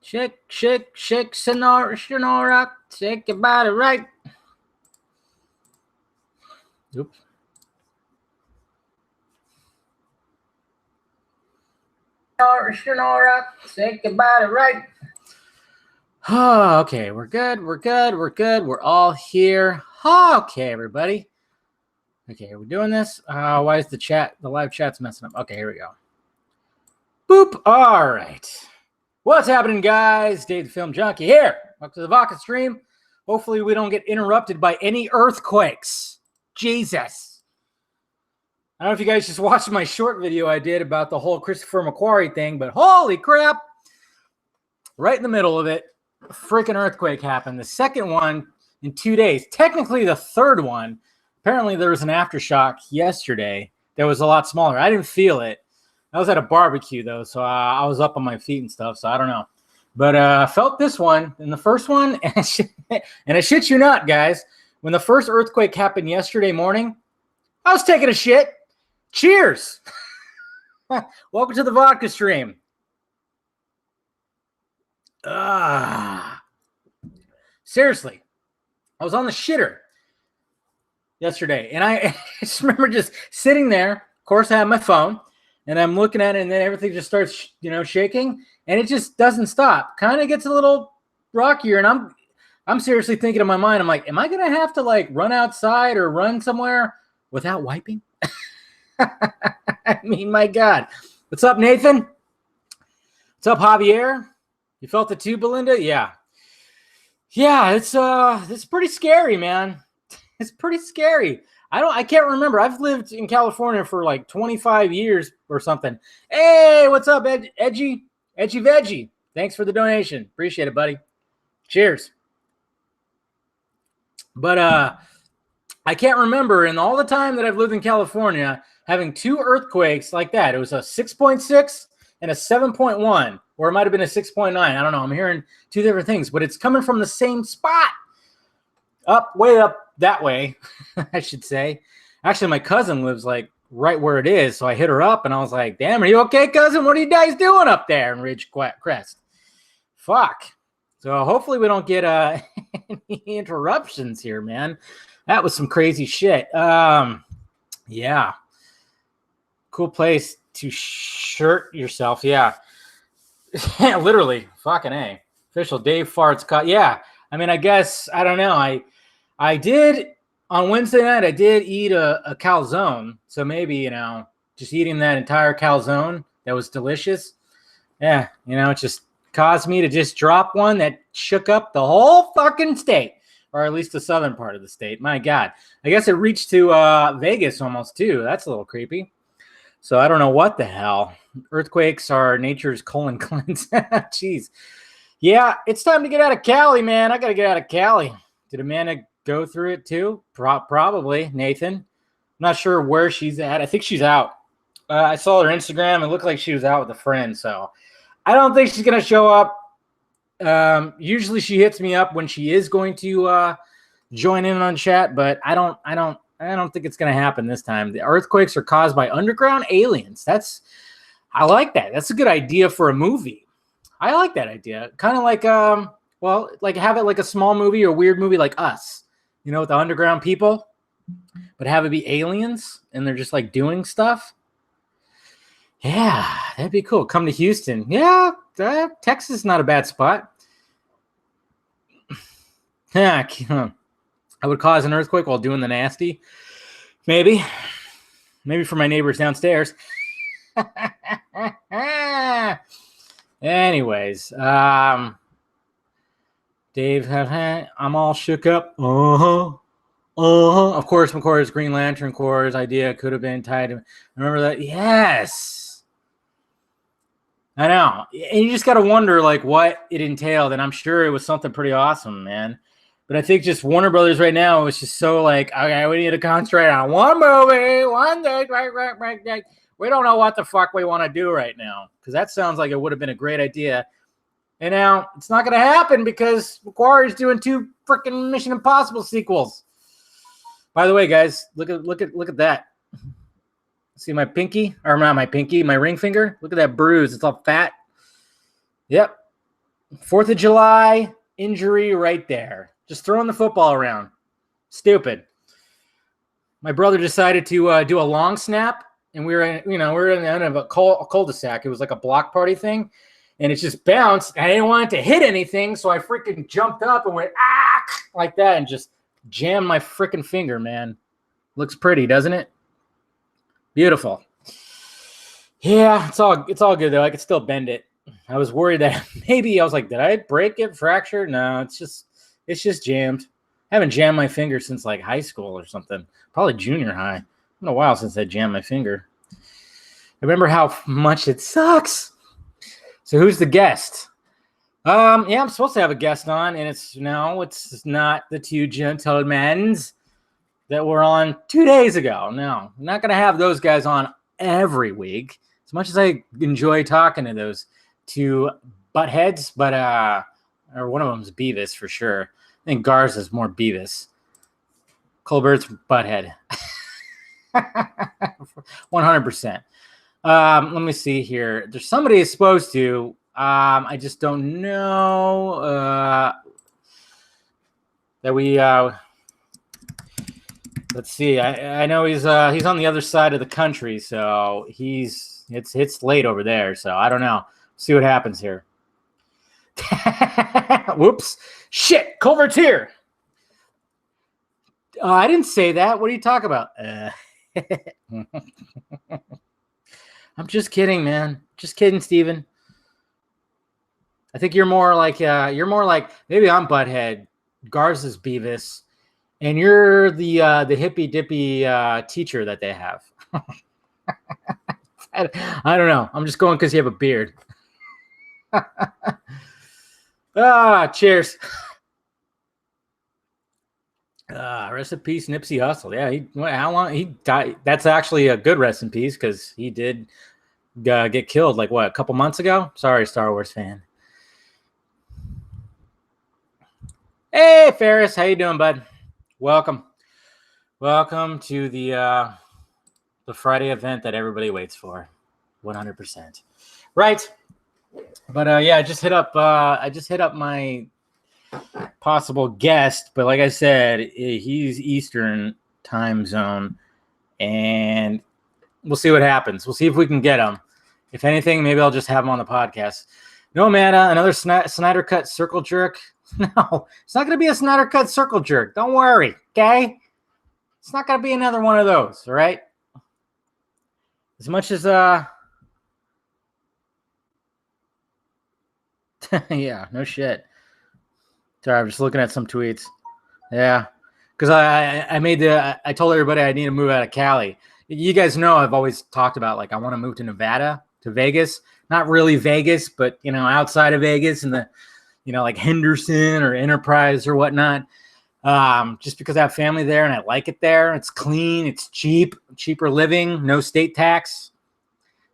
Shake, shake, shake, Sonora, shake your body right. Oops. Sonora, shake your body right. Oh, okay, we're good. We're all here. Okay, everybody. Okay, we're doing this. Why is the live chat's messing up? Okay, here we go. Boop. All right. What's happening, guys? Dave the Film Junkie here. Welcome to the Vodka stream. Hopefully we don't get interrupted by any earthquakes. Jesus. I don't know if you guys just watched my short video I did about the whole Christopher McQuarrie thing, but holy crap. Right in the middle of it, a freaking earthquake happened. The second one in 2 days. Technically the third one. Apparently there was an aftershock yesterday that was a lot smaller. I didn't feel it. I was at a barbecue, though, so I was up on my feet and stuff, so I don't know. But I felt this one, and the first one, and I shit you not, guys, when the first earthquake happened yesterday morning, I was taking a shit. Cheers. Welcome to the Vodka stream. Seriously, I was on the shitter yesterday, and I just remember just sitting there. Of course, I had my phone. And I'm looking at it, and then everything just starts, shaking, and it just doesn't stop. Kind of gets a little rockier, and I'm seriously thinking in my mind, I'm like, am I gonna have to run outside or run somewhere without wiping? I mean, my God. What's up, Nathan? What's up, Javier? You felt it too, Belinda? Yeah. Yeah, it's pretty scary, man. It's pretty scary. I can't remember. I've lived in California for 25 years or something. Hey, what's up, Edgy Veggie? Thanks for the donation. Appreciate it, buddy. Cheers. But I can't remember in all the time that I've lived in California having two earthquakes like that. It was a 6.6 and a 7.1, or it might have been a 6.9. I don't know. I'm hearing two different things, but it's coming from the same spot. Way up that way, I should say. Actually, my cousin lives right where it is, so I hit her up and I was like, "Damn, are you okay, cousin? What are you guys doing up there in Ridge Crest?" Fuck. So hopefully we don't get any interruptions here, man. That was some crazy shit. Yeah. Cool place to shirt yourself. Yeah. Yeah, literally. Fucking A. Official Dave Farts cut. Yeah. I mean, I guess, I don't know. I did, on Wednesday night, I did eat a calzone. So maybe, just eating that entire calzone, that was delicious. Yeah, it just caused me to just drop one that shook up the whole fucking state, or at least the southern part of the state. My God. I guess it reached to Vegas almost, too. That's a little creepy. So I don't know what the hell. Earthquakes are nature's colon cleanse. Jeez. Yeah, it's time to get out of Cali, man. I got to get out of Cali. Did Amanda go through it too? Probably, Nathan. I'm not sure where she's at. I think she's out. I saw her Instagram. It looked like she was out with a friend, so I don't think she's going to show up. Usually she hits me up when she is going to join in on chat, but I don't think it's going to happen this time. The earthquakes are caused by underground aliens. I like that. That's a good idea for a movie. I like that idea. Kind of like have it like a small movie or weird movie like Us. With the underground people, but have it be aliens and they're just doing stuff. Yeah, that'd be cool. Come to Houston. Yeah, Texas is not a bad spot. I would cause an earthquake while doing the nasty. Maybe for my neighbors downstairs. Anyways, Dave, I'm all shook up. Of course, McQuarrie's Green Lantern Corps' idea could have been tied to. Remember that? Yes. I know. And you just got to wonder, what it entailed. And I'm sure it was something pretty awesome, man. But I think just Warner Brothers right now is just so okay, we need to concentrate on one movie, one day. We don't know what the fuck we want to do right now. Because that sounds like it would have been a great idea. And now it's not going to happen because McQuarrie's doing 2 freaking Mission Impossible sequels. By the way, guys, look at that. See my pinky, or not my pinky, my ring finger. Look at that bruise. It's all fat. Yep. 4th of July injury right there. Just throwing the football around. Stupid. My brother decided to do a long snap, and we were in the end of a cul-de-sac. It was like a block party thing, and it just bounced. I didn't want it to hit anything, so I freaking jumped up and went like that, and just jammed my freaking finger. Man, looks pretty, doesn't it? Beautiful. Yeah, it's all good though. I could still bend it. I was worried that maybe I was like, did I break it, fractured? No, it's just jammed. I haven't jammed my finger since like high school or something. Probably junior high. It's been a while since I jammed my finger. I remember how much it sucks. So who's the guest? Yeah, I'm supposed to have a guest on, and it's not the two gentlemen that were on 2 days ago. No, I'm not gonna have those guys on every week. As much as I enjoy talking to those two buttheads, but or one of them is Beavis for sure. I think Garza is more Beavis. Colbert's butthead. 100%. Let me see here. There's somebody is supposed to. I just don't know that we. Let's see. I know he's on the other side of the country, so it's late over there. So I don't know. See what happens here. Whoops. Shit. Culvert's here. I didn't say that. What are you talking about? I'm just kidding, man. Just kidding, Steven. I think you're more like maybe I'm Butthead. Garza's Beavis. And you're the hippy dippy teacher that they have. I don't know. I'm just going because you have a beard. Cheers. Rest in peace, Nipsey Hussle. Yeah, how long he died? That's actually a good rest in peace because he did get killed like a couple months ago. Sorry, Star Wars fan. Hey, Ferris, how you doing, bud? Welcome to the Friday event that everybody waits for. 100%. Right. But yeah, I just hit up my possible guest, but like I said, he's Eastern time zone, and we'll see what happens. We'll see if we can get him. If anything, maybe I'll just have him on the podcast. No, man, another Snyder cut circle jerk. No, it's not going to be a Snyder cut circle jerk. Don't worry, okay? It's not going to be another one of those, all right? As much as yeah, no shit. Sorry, I'm just looking at some tweets. Yeah, because I told everybody I need to move out of Cali. You guys know I've always talked about like I want to move to Nevada, to Vegas. Not really Vegas, but outside of Vegas and the like Henderson or Enterprise or whatnot. Just because I have family there and I like it there. It's clean, it's cheaper living, no state tax.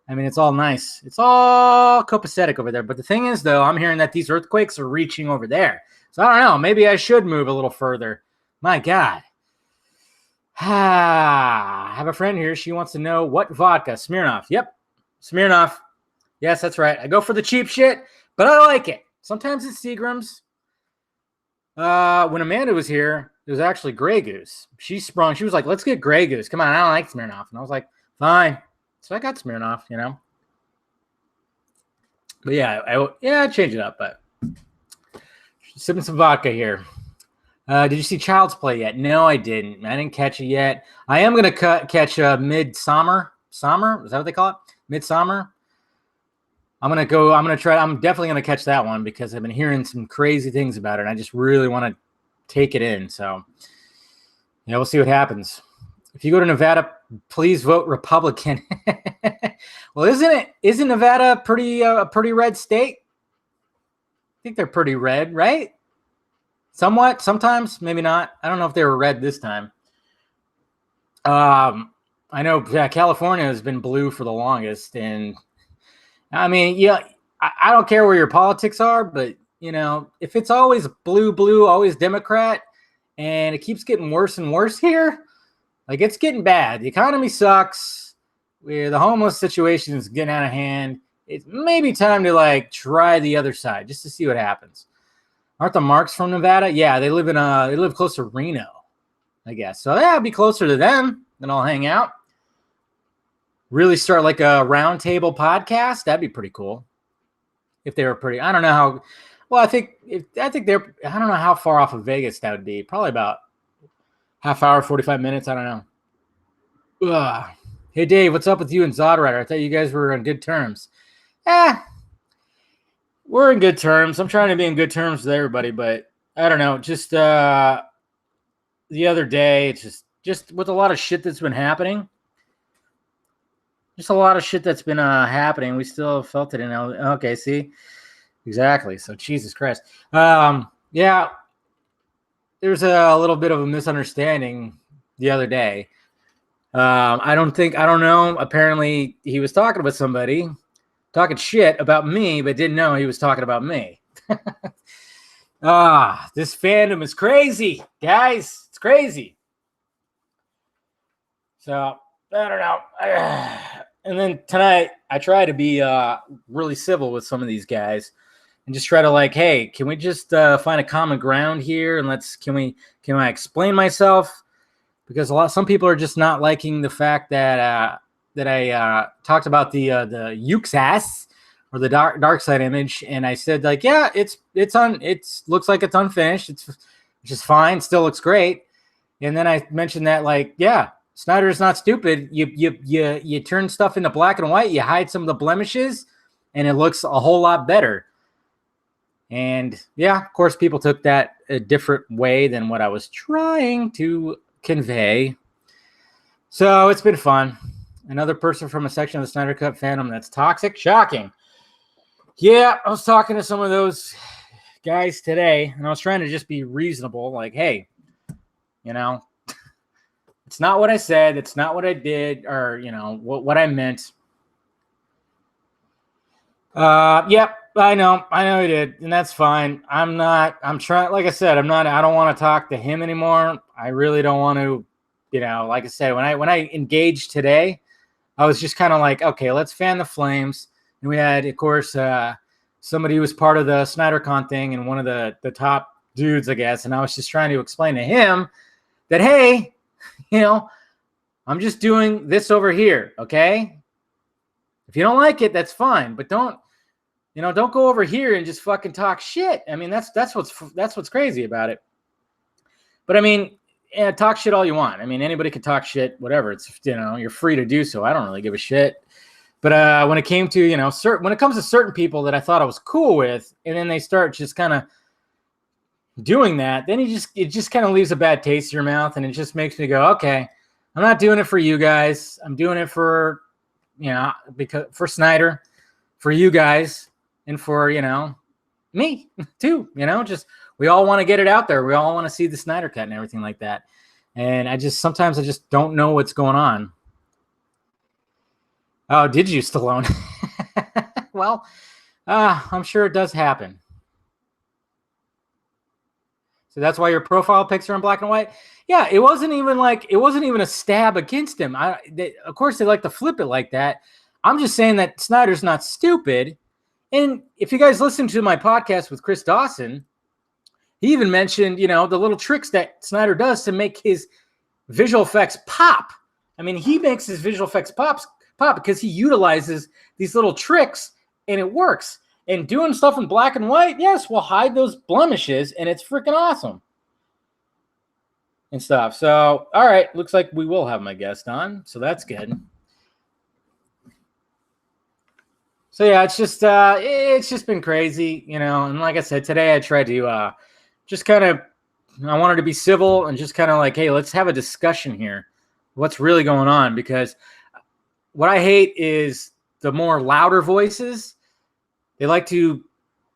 I mean, it's all nice. It's all copacetic over there. But the thing is, though, I'm hearing that these earthquakes are reaching over there. So I don't know. Maybe I should move a little further. My God. I have a friend here. She wants to know what vodka. Smirnoff. Yep. Smirnoff. Yes, that's right. I go for the cheap shit, but I like it. Sometimes it's Seagram's. When Amanda was here, it was actually Grey Goose. She was like, let's get Grey Goose. Come on, I don't like Smirnoff. And I was like, fine. So I got Smirnoff, But yeah, I changed it up, but sipping some vodka here. Did you see Child's Play yet? No, I didn't. I didn't catch it yet. I am going to catch Midsummer. Summer? Is that what they call it? Midsummer? I'm definitely going to catch that one because I've been hearing some crazy things about it. And I just really want to take it in. So, we'll see what happens. If you go to Nevada, please vote Republican. Well, isn't Nevada a pretty red state? I think they're pretty red, right? Somewhat, sometimes, maybe not. I don't know if they were red this time. I know California has been blue for the longest, and I mean, yeah, I don't care where your politics are, but if it's always blue, always Democrat, and it keeps getting worse and worse here, like it's getting bad. The economy sucks. The homeless situation is getting out of hand. it's maybe time to like try the other side just to see what happens. Aren't the Marks from Nevada? Yeah, they live close to Reno, I guess. So yeah, I'll be closer to them. Then I'll hang out. Really start like a round table podcast. That'd be pretty cool. If they were pretty, I don't know how. Well, I think they're. I don't know how far off of Vegas that would be. Probably about half hour, 45 minutes. I don't know. Ugh. Hey Dave, what's up with you and Zodrider? I thought you guys were on good terms. We're in good terms. I'm trying to be in good terms with everybody, but I don't know. Just the other day, it's just with a lot of shit that's been happening. Just a lot of shit that's been happening. We still felt it in okay, see? Exactly. So Jesus Christ. Yeah. There's a little bit of a misunderstanding the other day. I don't know. Apparently he was talking with somebody, talking shit about me, but didn't know he was talking about me. This fandom is crazy, guys. It's crazy. So I don't know. And then tonight I try to be really civil with some of these guys and just try to like, hey, can we just find a common ground here and can I explain myself? Because some people are just not liking the fact that I talked about the Yuxas or the dark side image, and I said like, yeah, it looks like it's unfinished, which is fine, still looks great. And then I mentioned that like, yeah, Snyder's not stupid. You turn stuff into black and white, you hide some of the blemishes, and it looks a whole lot better. And yeah, of course, people took that a different way than what I was trying to convey. So it's been fun. Another person from a section of the Snyder Cut fandom that's toxic. Shocking. Yeah, I was talking to some of those guys today, and I was trying to just be reasonable. Like, hey, it's not what I said. It's not what I did, or, what I meant. Yep, I know he did, and that's fine. I'm trying, like I said, I don't want to talk to him anymore. I really don't want to, like I said, when I engaged today, I was just kind of like, okay, let's fan the flames. And we had, of course, somebody who was part of the SnyderCon thing and one of the top dudes, I guess. And I was just trying to explain to him that, hey, I'm just doing this over here. Okay. If you don't like it, that's fine. But don't go over here and just fucking talk shit. I mean, that's what's crazy about it. But I mean, yeah, talk shit all you want. I mean, anybody can talk shit, whatever. It's, you're free to do so. I don't really give a shit. But when it came to, when it comes to certain people that I thought I was cool with, and then they start just kind of doing that, then it just kind of leaves a bad taste in your mouth, and it just makes me go, okay, I'm not doing it for you guys. I'm doing it for, because for Snyder, for you guys, and for, me too. Just we all want to get it out there. We all want to see the Snyder Cut and everything like that. And sometimes I just don't know what's going on. Oh, did you, Stallone? Well, I'm sure it does happen. So that's why your profile pics are in black and white? Yeah, it wasn't even a stab against him. Of course, they like to flip it like that. I'm just saying that Snyder's not stupid. And if you guys listen to my podcast with Chris Dawson, he even mentioned, the little tricks that Snyder does to make his visual effects pop. I mean, he makes his visual effects pop because he utilizes these little tricks, and it works. And doing stuff in black and white, yes, we'll hide those blemishes, and it's freaking awesome. And stuff. So, all right, looks like we will have my guest on, so that's good. So yeah, it's just been crazy, and like I said, today I tried to just kind of, I wanted to be civil and just kind of like, hey, let's have a discussion here. What's really going on? Because what I hate is the more louder voices. They like to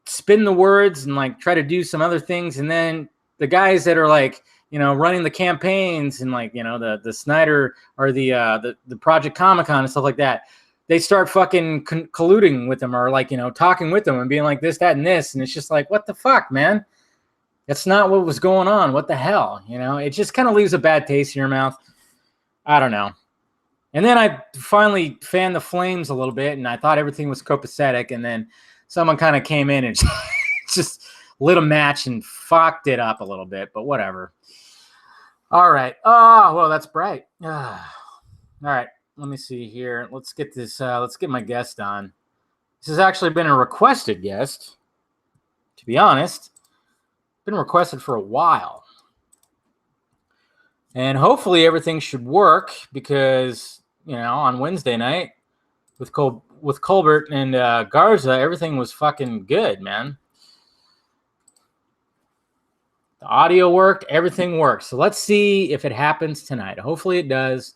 spin the words and like try to do some other things. And then the guys that are like, running the campaigns and like, the Snyder or the Project Comic-Con and stuff like that, they start fucking colluding with them or like, talking with them and being like this, that, and this. And it's just like, what the fuck, man? That's not what was going on. What the hell? It just kind of leaves a bad taste in your mouth. I don't know. And then I finally fanned the flames a little bit, and I thought everything was copacetic. And then someone kind of came in and just lit a match and fucked it up a little bit, but whatever. All right. Oh, well, that's bright. All right. Let me see here. Let's get this. Let's get my guest on. This has actually been a requested guest. To be honest, been requested for a while, and hopefully everything should work because on Wednesday night with Colbert and Garza, everything was fucking good, man. The audio worked, everything worked. So let's see if it happens tonight. Hopefully it does.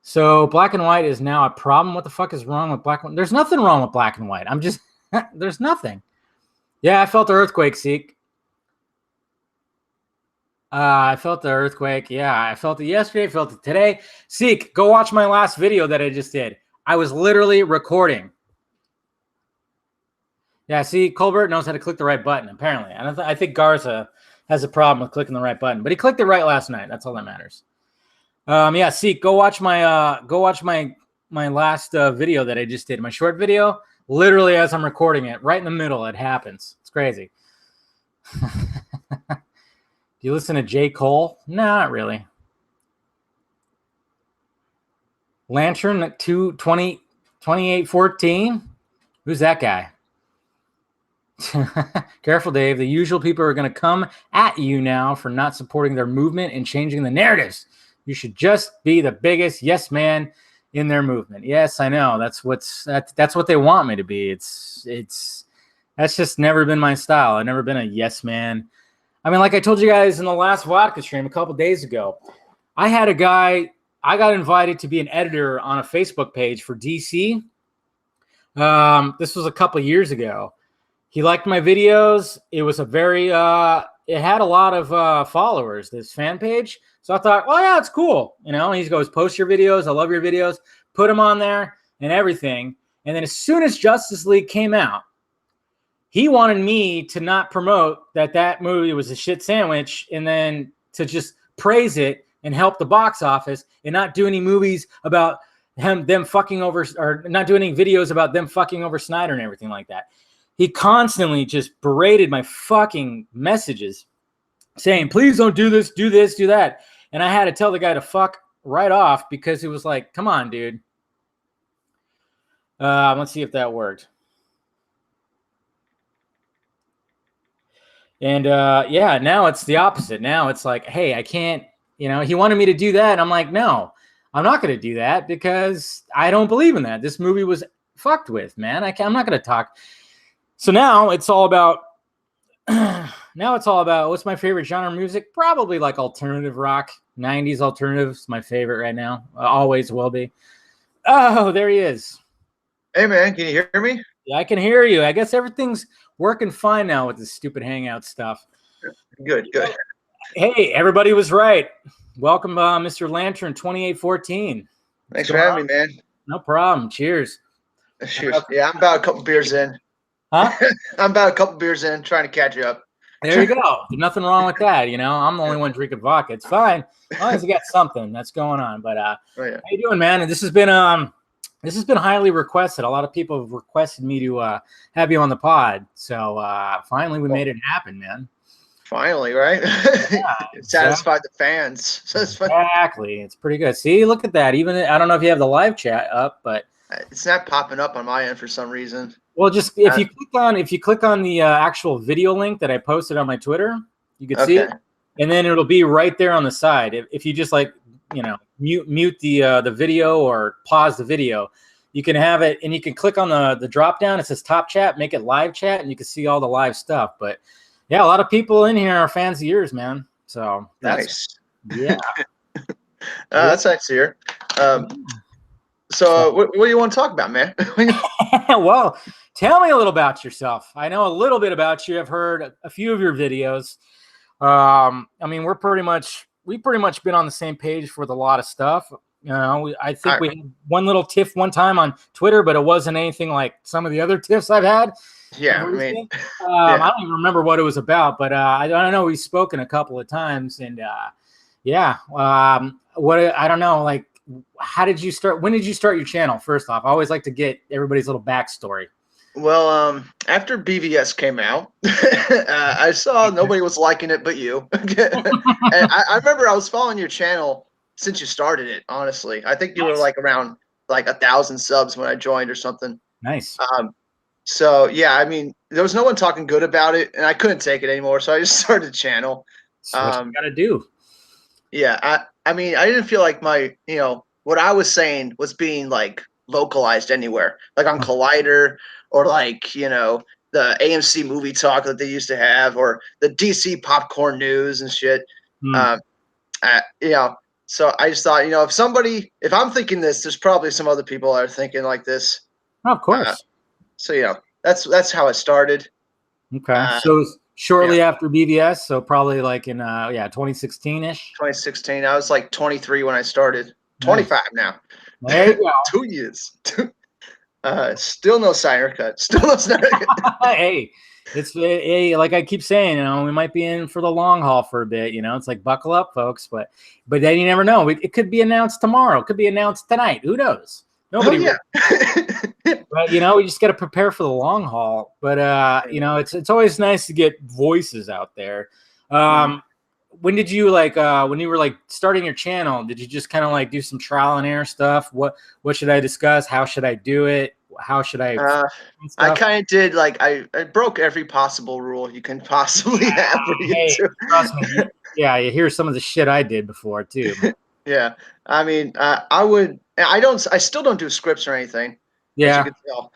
So black and white is now a problem. What the fuck is wrong with black and white? There's nothing wrong with black and white. I'm just, there's nothing. Yeah, I felt the earthquake, Seek. I felt the earthquake. Yeah, I felt it yesterday. I felt it today. Seek, go watch my last video that I just did. I was literally recording. Yeah, see, Colbert knows how to click the right button, apparently. I think Garza has a problem with clicking the right button, but he clicked it right last night. That's all that matters. Yeah, Seek, go watch my last video that I just did. My short video, literally as I'm recording it, right in the middle, it happens. It's crazy. Do you listen to J. Cole? No, not really. Lantern 2814. Who's that guy? Careful, Dave. The usual people are going to come at you now for not supporting their movement and changing the narratives. You should just be the biggest yes man in their movement. Yes, I know. That's what they want me to be. That's just never been my style. I've never been a yes man. I mean, like I told you guys in the last vodka stream a couple days ago, I had a guy. I got invited to be an editor on a Facebook page for DC. This was a couple years ago. He liked my videos. It was a very, it had a lot of followers, this fan page. So I thought, oh yeah, it's cool. He goes, post your videos. I love your videos. Put them on there and everything. And then as soon as Justice League came out, he wanted me to not promote that movie was a shit sandwich and then to just praise it and help the box office and not do any movies about them fucking over, or not do any videos about them fucking over Snyder and everything like that. He constantly just berated my fucking messages saying, please don't do this, do that. And I had to tell the guy to fuck right off because he was like, come on, dude. Let's see if that worked. And yeah, now it's the opposite. Now it's like, hey, I can't, he wanted me to do that. And I'm like, no, I'm not going to do that because I don't believe in that. This movie was fucked with, man. I'm not going to talk. So now it's all about, what's my favorite genre of music? Probably like alternative rock. 90s alternative is my favorite right now. Always will be. Oh, there he is. Hey, man, can you hear me? Yeah, I can hear you. I guess everything's working fine now with this stupid Hangout stuff. Good. Hey, everybody was right. Welcome, Mr. Lantern 2814. Thanks for having me, man. No problem. Cheers. Cheers. Yeah, I'm about a couple beers in. Huh? I'm about a couple beers in, trying to catch you up. There you go. There's nothing wrong with that. I'm the only one drinking vodka. It's fine. As long as you got something that's going on. But oh, yeah. How you doing, man? And this has been highly requested. A lot of people have requested me to have you on the pod. So finally we made it happen, man. Finally, right? Yeah, Satisfied the fans. Exactly. It's pretty good. See, look at that. Even I don't know if you have the live chat up, but it's not popping up on my end for some reason. Well, just if you click on the actual video link that I posted on my Twitter, you can see it, and then it'll be right there on the side. If you just mute the video or pause the video, you can have it, and you can click on the drop down. It says top chat, make it live chat, and you can see all the live stuff. But yeah, a lot of people in here are fans of yours, man. So that's nice. Yeah, that's nice to hear. So what do you want to talk about, man? Well, tell me a little about yourself. I know a little bit about you. I've heard a few of your videos. I mean, we've pretty much been on the same page with a lot of stuff. I think we had one little tiff one time on Twitter, but it wasn't anything like some of the other tiffs I've had. Yeah, I mean, I don't even remember what it was about, but I know we've spoken a couple of times, and I don't know, like how did you start? When did you start your channel? First off, I always like to get everybody's little backstory. Well, after BVS came out, I saw nobody was liking it but you. And I remember I was following your channel since you started it, honestly. I think you were like around like 1,000 subs when I joined or something. Nice. So yeah, I mean, there was no one talking good about it, and I couldn't take it anymore, so I just started a channel. That's what you gotta do. Yeah, I mean, I didn't feel like my, what I was saying was being like localized anywhere, like on Collider or like, the AMC movie talk that they used to have, or the DC popcorn news and shit. So I just thought, if I'm thinking this, there's probably some other people that are thinking like this. Oh, of course. So that's how it started. Okay. So shortly after BVS, so probably like in 2016-ish. 2016. I was like 23 when I started. 25 now. There you go. 2 years. Still no Snyder cut. Still no Snyder cut. Hey, like I keep saying, we might be in for the long haul for a bit. It's like buckle up, folks. But then you never know. It could be announced tomorrow. It could be announced tonight. Who knows? Nobody. But we just got to prepare for the long haul. But it's always nice to get voices out there. When did you when you were like starting your channel, did you just kind of like do some trial and error stuff? What should I discuss? How should I do it? How should I? I kind of did like I broke every possible rule you can possibly have for YouTube. Trust me. Yeah, you hear some of the shit I did before too. Yeah, I mean, I still don't do scripts or anything. Yeah, as you can tell.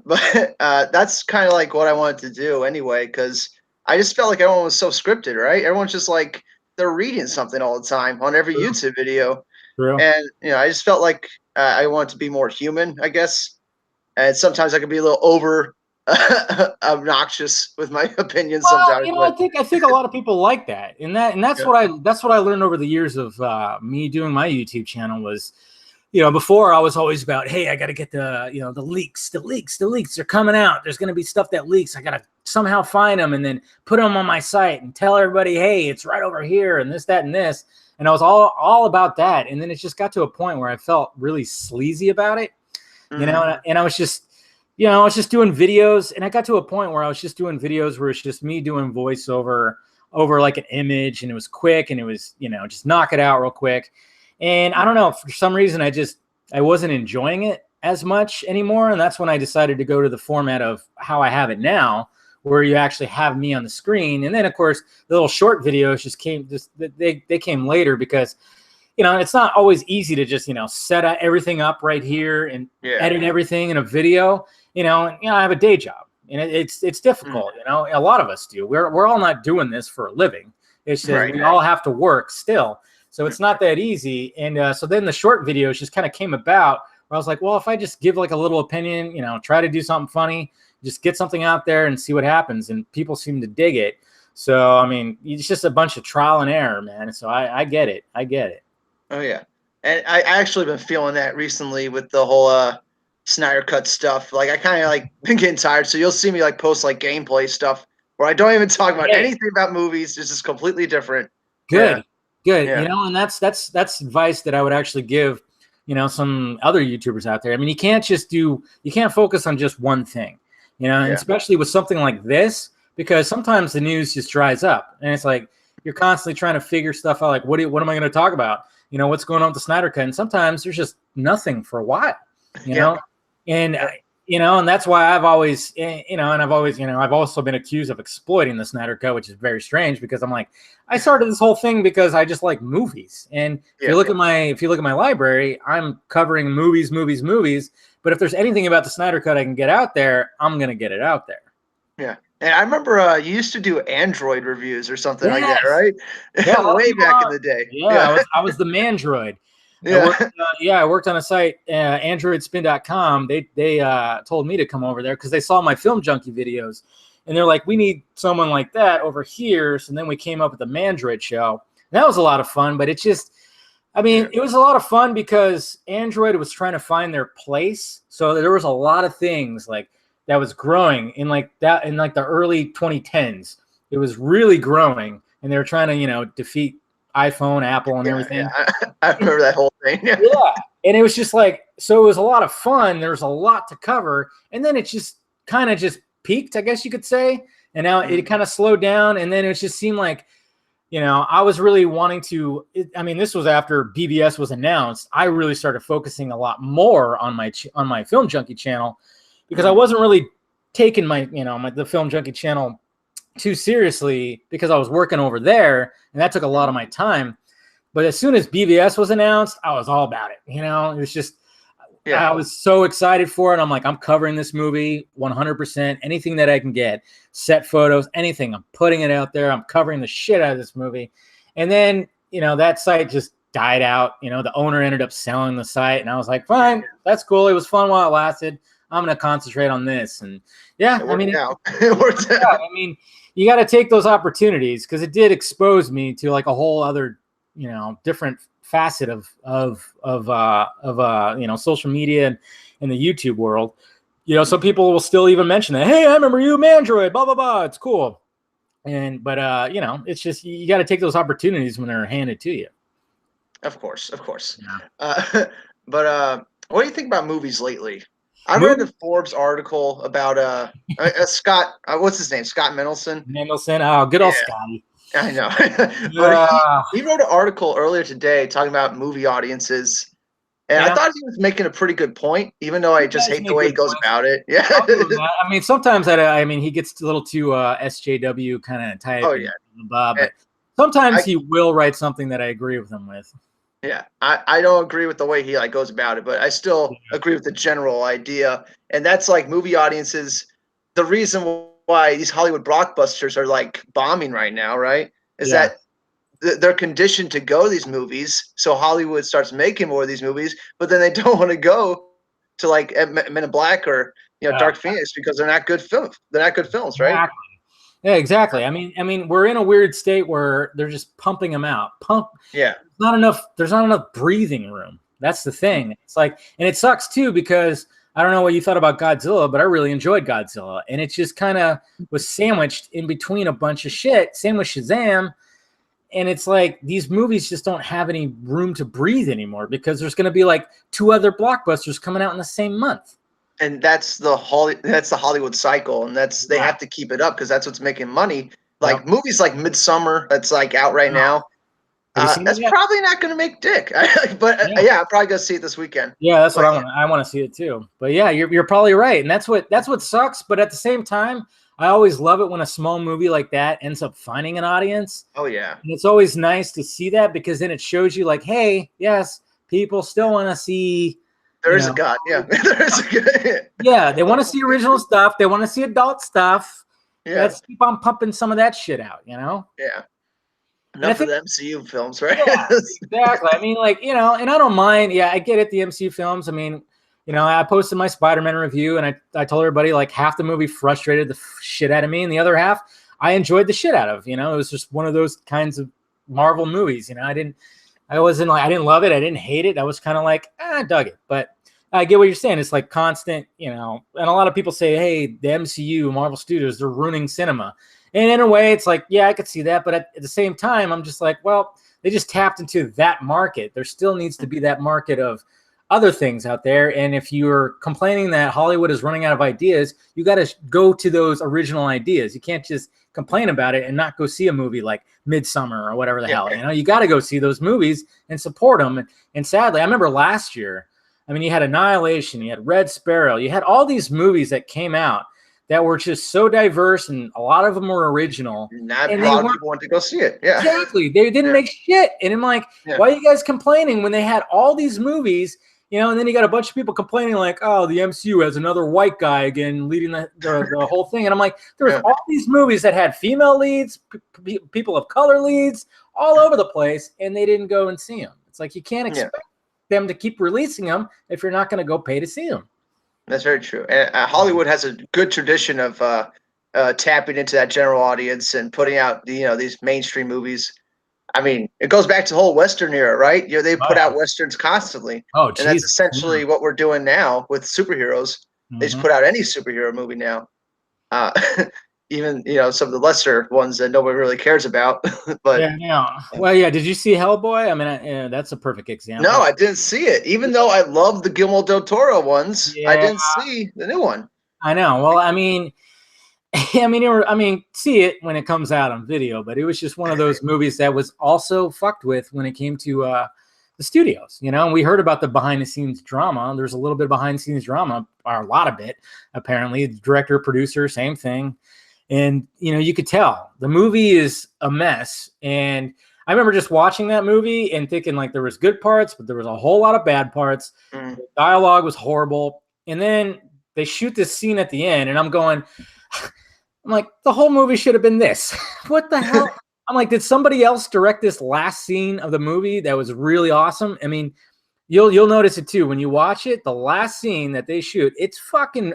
But that's kind of like what I wanted to do anyway, because I just felt like everyone was so scripted, right? Everyone's just like they're reading something all the time on every YouTube video. True. And I just felt like I wanted to be more human, I guess. And sometimes I could be a little over obnoxious with my opinions. Sometimes, I think a lot of people like that, and that's what I learned over the years of me doing my YouTube channel was, before I was always about, hey, I got to get the leaks. They're coming out. There's going to be stuff that leaks. I got to somehow find them and then put them on my site and tell everybody, hey, it's right over here and this, that, and this. And I was all about that. And then it just got to a point where I felt really sleazy about it, and I was just, I was just doing videos, and I got to a point where I was just doing videos where it's just me doing voiceover over like an image, and it was quick, and it was, just knock it out real quick. And I don't know, for some reason, I wasn't enjoying it as much anymore. And that's when I decided to go to the format of how I have it now, where you actually have me on the screen. And then of course, the little short videos they came later because, it's not always easy to just, set everything up right here and edit everything in a video, I have a day job, and it's difficult. A lot of us do. We're all not doing this for a living. It's just, we all have to work still. So it's not that easy. And so then the short videos just kind of came about where I was like, well, if I just give like a little opinion, try to do something funny, just get something out there and see what happens. And people seem to dig it. So, I mean, it's just a bunch of trial and error, man. So I get it. Oh, yeah. And I actually been feeling that recently with the whole Snyder cut stuff. Like I kind of like been getting tired. So you'll see me like post like gameplay stuff where I don't even talk about anything about movies. It's just completely different. Good. And that's advice that I would actually give, some other YouTubers out there. I mean, you can't focus on just one thing, and especially with something like this, because sometimes the news just dries up, and it's like you're constantly trying to figure stuff out. Like, what am I going to talk about? What's going on with the Snyder cut? And sometimes there's just nothing for a while, and and that's why I've always, I've also been accused of exploiting the Snyder cut, which is very strange because I'm like, I started this whole thing because I just like movies. And if you look at my library, I'm covering movies. But if there's anything about the Snyder cut I can get out there, I'm going to get it out there. Yeah. And I remember you used to do Android reviews or something like that, right? Yeah, way back in the day. Yeah, I was the Mandroid. I worked on a site, androidspin.com. They told me to come over there because they saw my Film Junkee videos, and they're like, we need someone like that over here. So then we came up with the Mandroid show. That was a lot of fun, but it was a lot of fun because Android was trying to find their place. So there was a lot of things like that was growing in the early 2010s. It was really growing, and they were trying to defeat iPhone, Apple, and everything. I remember that whole thing. Yeah, and it was just like, so it was a lot of fun. There's a lot to cover, and then it just kind of just peaked, I guess you could say. And now it kind of slowed down, and then it just seemed like, I was really wanting to. This was after BVS was announced. I really started focusing a lot more on my Film Junkie channel, because I wasn't really taking the Film Junkie channel too seriously, because I was working over there, and that took a lot of my time. But as soon as BVS was announced, I was all about it. It was just, I was so excited for it. I'm like, I'm covering this movie 100%. Anything that I can get, set photos, anything, I'm putting it out there. I'm covering the shit out of this movie. And then, that site just died out. The owner ended up selling the site, and I was like, fine, that's cool. It was fun while it lasted. I'm going to concentrate on this. And it worked out. You got to take those opportunities, because it did expose me to like a whole other, different facet of social media and the YouTube world. Some people will still even mention that, hey, I remember you, Mandroid, blah blah blah. It's cool. But it's just, you got to take those opportunities when they're handed to you. Of course. Yeah. But what do you think about movies lately? I read a Forbes article about Scott. What's his name? Scott Mendelson. Oh, good old Scotty. I know. But he wrote an article earlier today talking about movie audiences, and I thought he was making a pretty good point, even though I just hate the way he goes about it. Yeah. Sometimes he gets a little too SJW kind of type. Oh yeah. But sometimes he will write something that I agree with him with. Yeah, I don't agree with the way he goes about it, but I still agree with the general idea. And that's like movie audiences. The reason why these Hollywood blockbusters are bombing right now, right? Is that they're conditioned to go to these movies. So Hollywood starts making more of these movies, but then they don't want to go to Men in Black or Dark Phoenix, because they're not good films. They're not good films, right? Exactly. Yeah, exactly. I mean, we're in a weird state where they're just pumping them out. Yeah. There's not enough breathing room. That's the thing. It's and it sucks too, because I don't know what you thought about Godzilla, but I really enjoyed Godzilla. And it just kind of was sandwiched in between a bunch of shit, same with Shazam. And it's like, these movies just don't have any room to breathe anymore, because there's going to be 2 other blockbusters coming out in the same month. And that's the Hollywood cycle, and they have to keep it up, because that's what's making money. Movies like Midsummer, that's out right now. That's probably not going to make dick, but I'm probably going to see it this weekend. Yeah, that's what I want. I want to see it too. But yeah, you're probably right, and that's what sucks. But at the same time, I always love it when a small movie like that ends up finding an audience. Oh yeah, and it's always nice to see that, because then it shows you hey, yes, people still want to see. There is a God. Yeah, there is a God. Yeah, they want to see original stuff. They want to see adult stuff. Yeah, let's keep on pumping some of that shit out. Yeah. Enough of the MCU films, right? Yeah, exactly. And I don't mind. Yeah, I get it. The MCU films. I posted my Spider-Man review, and I told everybody half the movie frustrated the shit out of me, and the other half I enjoyed the shit out of. It was just one of those kinds of Marvel movies. I didn't love it. I didn't hate it. I was kind of I dug it. But I get what you're saying. It's constant, and a lot of people say, hey, the MCU, Marvel Studios, they're ruining cinema. And in a way, it's yeah, I could see that. But at the same time, I'm just well, they just tapped into that market. There still needs to be that market of other things out there. And if you're complaining that Hollywood is running out of ideas, you got to go to those original ideas. You can't just complain about it and not go see a movie like Midsummer or whatever the hell. You got to go see those movies and support them. And sadly, I remember last year, you had Annihilation, you had Red Sparrow, you had all these movies that came out that were just so diverse, and a lot of them were original. Not a lot of people want to go see it. Yeah, exactly. They didn't make shit. And I'm why are you guys complaining when they had all these movies? And then you got a bunch of people complaining oh, the MCU has another white guy again leading the whole thing. And I'm there's all these movies that had female leads, people of color leads, all over the place, and they didn't go and see them. It's you can't expect them to keep releasing them if you're not going to go pay to see them. That's very true. And Hollywood has a good tradition of tapping into that general audience and putting out these mainstream movies. It goes back to the whole Western era, right? They put out Westerns constantly. Oh, and that's essentially what we're doing now with superheroes. They just put out any superhero movie now. even some of the lesser ones that nobody really cares about. But yeah. Well, yeah. Did you see Hellboy? I mean, that's a perfect example. no, I didn't see it. Even though I love the Guillermo del Toro ones, I Yeah, didn't see the new one. I know. Well, I mean, I mean, see it when it comes out on video, but it was just one of those movies that was also fucked with when it came to the studios. And we heard about the behind the scenes drama. There's a little bit of behind the scenes drama, or a lot of it, apparently. The director, producer, same thing. And, you could tell the movie is a mess. And I remember just watching that movie and thinking like there was good parts, but there was a whole lot of bad parts. The dialogue was horrible. And then they shoot this scene at the end and I'm like, the whole movie should have been this. What the hell? I'm like, did somebody else direct this last scene of the movie that was really awesome? I mean, you'll notice it too. When you watch it, the last scene that they shoot, it's fucking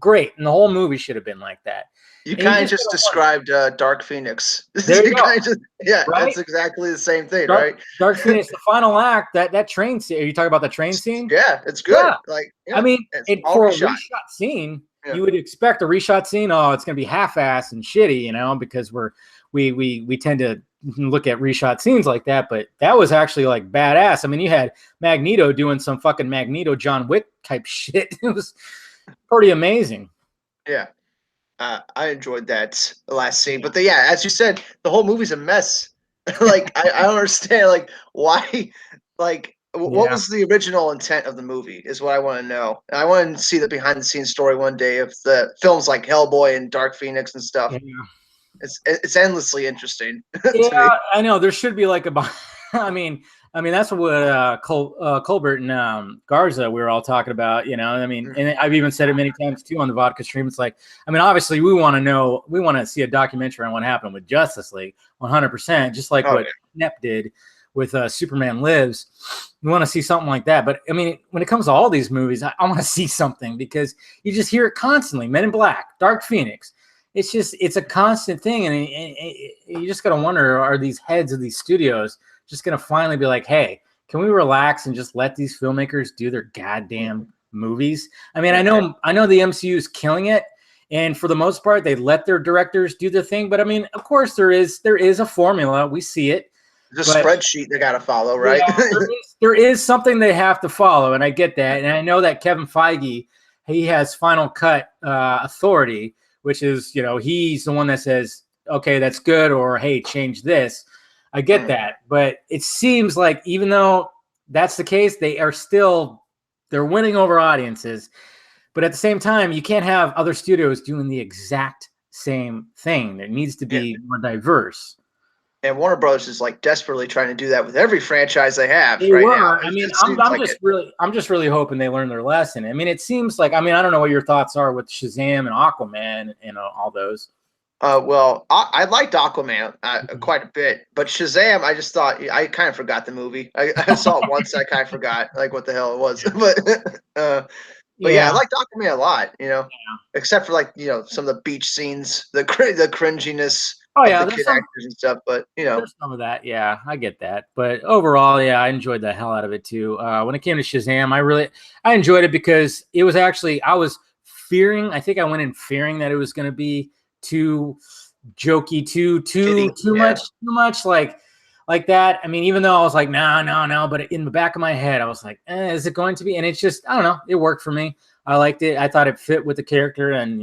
great. And the whole movie should have been like that. You kind of just described Dark Phoenix. There you go. Yeah, right? That's exactly the same thing, right? Dark Phoenix, the final act, that train scene. Are you talking about the train scene? Yeah, it's good. Yeah. Like, I mean, for a reshot scene, yeah. You would expect a reshot scene. Oh, it's going to be half-assed and shitty, because we tend to look at reshot scenes like that. But that was actually like badass. I mean, you had Magneto doing some fucking Magneto John Wick type shit. It was pretty amazing. Yeah. I enjoyed that last scene, but as you said, the whole movie's a mess. Like, I don't understand, like, why, like, what was the original intent of the movie is what I want to know. And I want to see the behind the scenes story one day of the films like Hellboy and Dark Phoenix and stuff. Yeah. It's endlessly interesting. Yeah, I know there should be like I mean, that's what Colbert and Garza we were all talking about, I mean, and I've even said it many times too on the Vodka stream. It's like, I mean, obviously we want to see a documentary on what happened with Justice League 100%, just like what Nep did with Superman Lives. We want to see something like that. But I mean, when it comes to all these movies, I want to see something because you just hear it constantly. Men in Black, Dark Phoenix. It's a constant thing. And you just got to wonder, are these heads of these studios just going to finally be like, hey, can we relax and just let these filmmakers do their goddamn movies? I mean, I know the MCU is killing it. And for the most part, they let their directors do their thing. But I mean, of course, there is a formula. We see it. There's a spreadsheet they got to follow, right? Yeah, there is something they have to follow. And I get that. And I know that Kevin Feige, he has final cut authority, which is, he's the one that says, okay, that's good. Or, hey, change this. I get that. But it seems like even though that's the case, they're winning over audiences. But at the same time, you can't have other studios doing the exact same thing. There needs to be more diverse. And Warner Brothers is like desperately trying to do that with every franchise they have now. I mean, I'm just really hoping they learn their lesson. I mean, it seems like, I don't know what your thoughts are with Shazam and Aquaman and all those. Well, I liked Aquaman quite a bit, but Shazam, I just thought I kind of forgot the movie. I saw it once, I kind of forgot like what the hell it was. But I liked Aquaman a lot, except for like some of the beach scenes, the cringiness. Oh yeah, the kid actors and stuff, but there's some of that. Yeah, I get that. But overall, I enjoyed the hell out of it too. When it came to Shazam, I enjoyed it because it was actually I went in fearing that it was going to be too jokey, too much like that. I mean, even though I was like, no, but in the back of my head, I was like, is it going to be? And it's just, I don't know, it worked for me. I liked it. I thought it fit with the character, and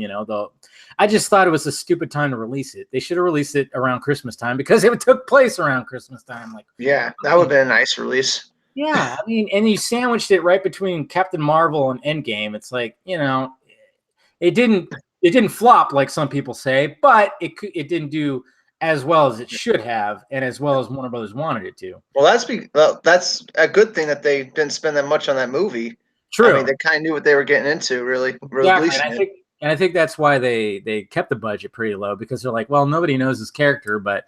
I just thought it was a stupid time to release it. They should have released it around Christmas time because it took place around Christmas time. Like, yeah, that would have been a nice release. Yeah, I mean, and you sandwiched it right between Captain Marvel and Endgame. It's like, it didn't flop like some people say, but it didn't do as well as it should have, and as well as Warner Brothers wanted it to. Well, that's a good thing that they didn't spend that much on that movie. True. I mean, they kind of knew what they were getting into, really releasing it. And I think that's why they kept the budget pretty low, because they're like, well, nobody knows this character, but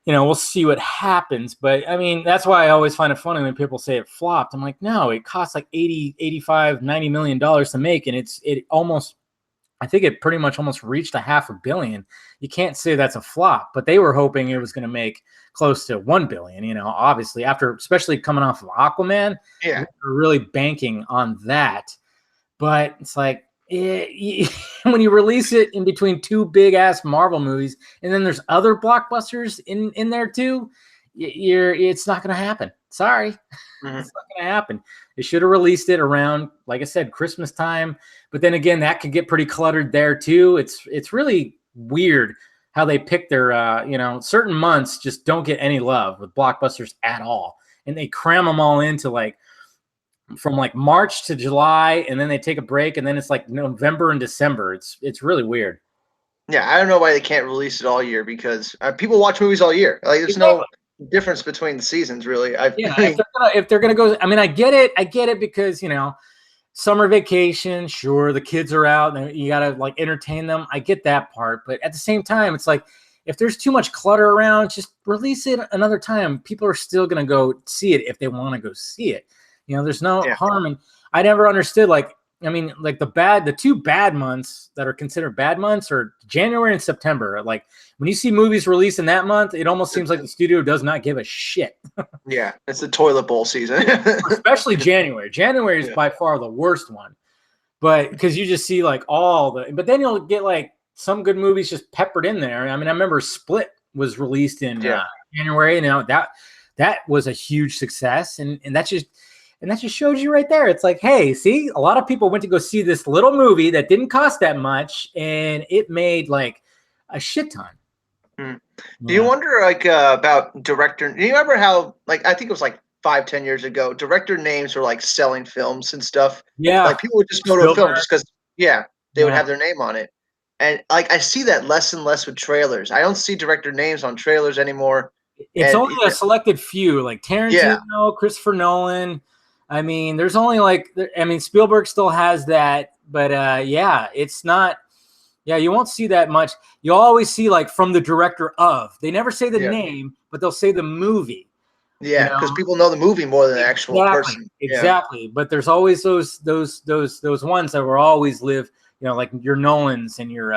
we'll see what happens. But I mean, that's why I always find it funny when people say it flopped. I'm like, no, it cost like 80, 85, $90 million to make, and I think it pretty much almost reached $500 million. You can't say that's a flop, but they were hoping it was going to make close to $1 billion, obviously especially coming off of Aquaman. Yeah. We're really banking on that. But it's like, when you release it in between two big ass Marvel movies, and then there's other blockbusters in there too, it's not going to happen. Sorry, it's not going to happen. They should have released it around, like I said, Christmas time. But then again, that could get pretty cluttered there too. It's really weird how they pick their certain months just don't get any love with blockbusters at all, and they cram them all into from March to July, and then they take a break, and then it's like November and December. It's really weird. Yeah, I don't know why they can't release it all year, because people watch movies all year. Like, there's no difference between the seasons, really. If they're gonna go, I mean, I get it because summer vacation, sure, the kids are out and you gotta entertain them. I get that part, but at the same time, it's like if there's too much clutter around, just release it another time. People are still gonna go see it if they want to go see it. There's no harm. And I never understood, the two bad months that are considered bad months are January and September. Like, when you see movies released in that month, it almost seems like the studio does not give a shit. Yeah, it's the toilet bowl season. Especially January. January is by far the worst one. But because you just see but then you'll get some good movies just peppered in there. I mean, I remember Split was released in January, and that was a huge success, and that just shows you right there. It's like, hey, see, a lot of people went to go see this little movie that didn't cost that much, and it made a shit ton. Do you wonder about director? Do you remember how I think it was 5-10 years ago, director names were selling films and stuff? Yeah, people would just go to a film just because they would have their name on it. And I see that less and less with trailers. I don't see director names on trailers anymore. It's only a selected few, like Tarantino, Christopher Nolan. I mean, there's only Spielberg still has that, but it's not. Yeah, you won't see that much. You'll always see from the director of. They never say the name, but they'll say the movie. Yeah, because people know the movie more than the actual person. Exactly, but there's always those ones that will always live. Like your Nolans and your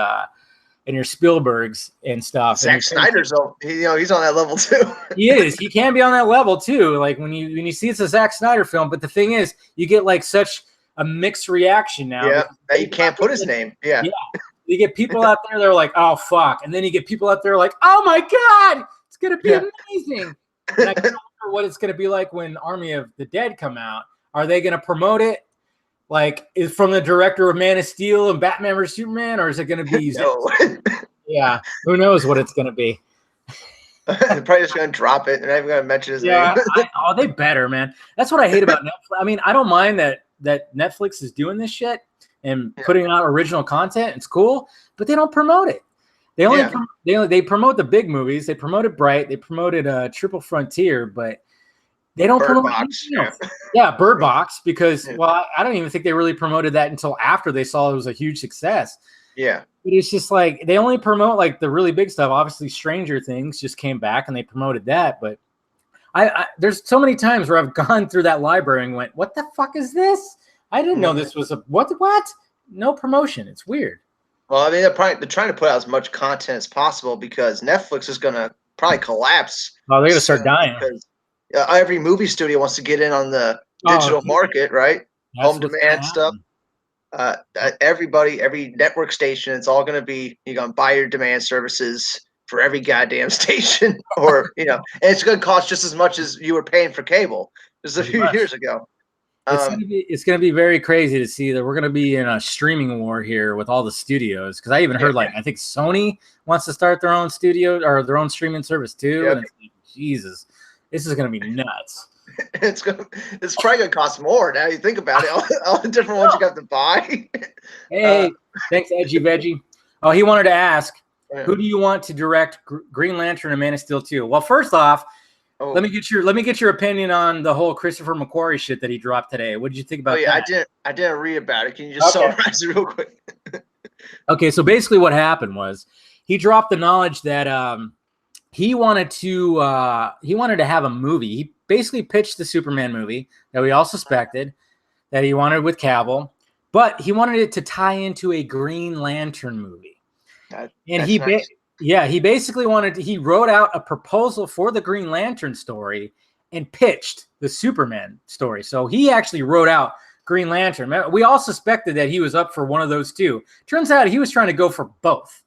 Spielbergs and stuff. Zack Snyder's he's on that level too. He is. He can be on that level too. Like when you see it's a Zack Snyder film, but the thing is, you get such a mixed reation now. Yeah, that you can't put his name. Yeah. You get people out there that are like, oh fuck, and then you get people out there like, oh my god, it's gonna be amazing. And I can't remember what it's gonna be like when Army of the Dead come out. Are they gonna promote it? Is from the director of Man of Steel and Batman vs Superman, or is it going to be? No. Yeah, who knows what it's going to be? They're probably just going to drop it and I'm going to mention his name. They better, man. That's what I hate about Netflix. I mean, I don't mind that Netflix is doing this shit and putting out original content. It's cool, but they don't promote it. They only they promote the big movies. They promoted Bright. They promoted Triple Frontier, but they don't promote anything else. Bird Box, because I don't even think they really promoted that until after they saw it was a huge success. Yeah. But it's just they only promote the really big stuff. Obviously Stranger Things just came back and they promoted that, but I there's so many times where I've gone through that library and went, what the fuck is this? I didn't know this was a what? No promotion. It's weird. Well, I mean, they're trying to put out as much content as possible because Netflix is going to probably collapse. Oh, they're going to start dying. Because every movie studio wants to get in on the digital market, right? Home demand stuff. Everybody, every network station, it's all going to be, you're going to buy your demand services for every goddamn station, or, and it's going to cost just as much as you were paying for cable just a few years ago. It's going to be very crazy to see that we're going to be in a streaming war here with all the studios. Because I even heard I think Sony wants to start their own studio or their own streaming service too. And it's Jesus, this is going to be nuts. It's probably going to cost more now you think about it. All the different ones you got to buy. Hey, thanks, Edgy Veggie. Oh, he wanted to ask, who do you want to direct Green Lantern and Man of Steel 2? Well, first off, let me get your opinion on the whole Christopher McQuarrie shit that he dropped today. What did you think about that? I didn't read about it. Can you just summarize it real quick? Okay, so basically what happened was he dropped the knowledge that he wanted to have a movie. He basically pitched the Superman movie that we all suspected that he wanted with Cavill, but he wanted it to tie into a Green Lantern movie. He basically he wrote out a proposal for the Green Lantern story and pitched the Superman story. So he actually wrote out Green Lantern. We all suspected that he was up for one of those two. Turns out he was trying to go for both.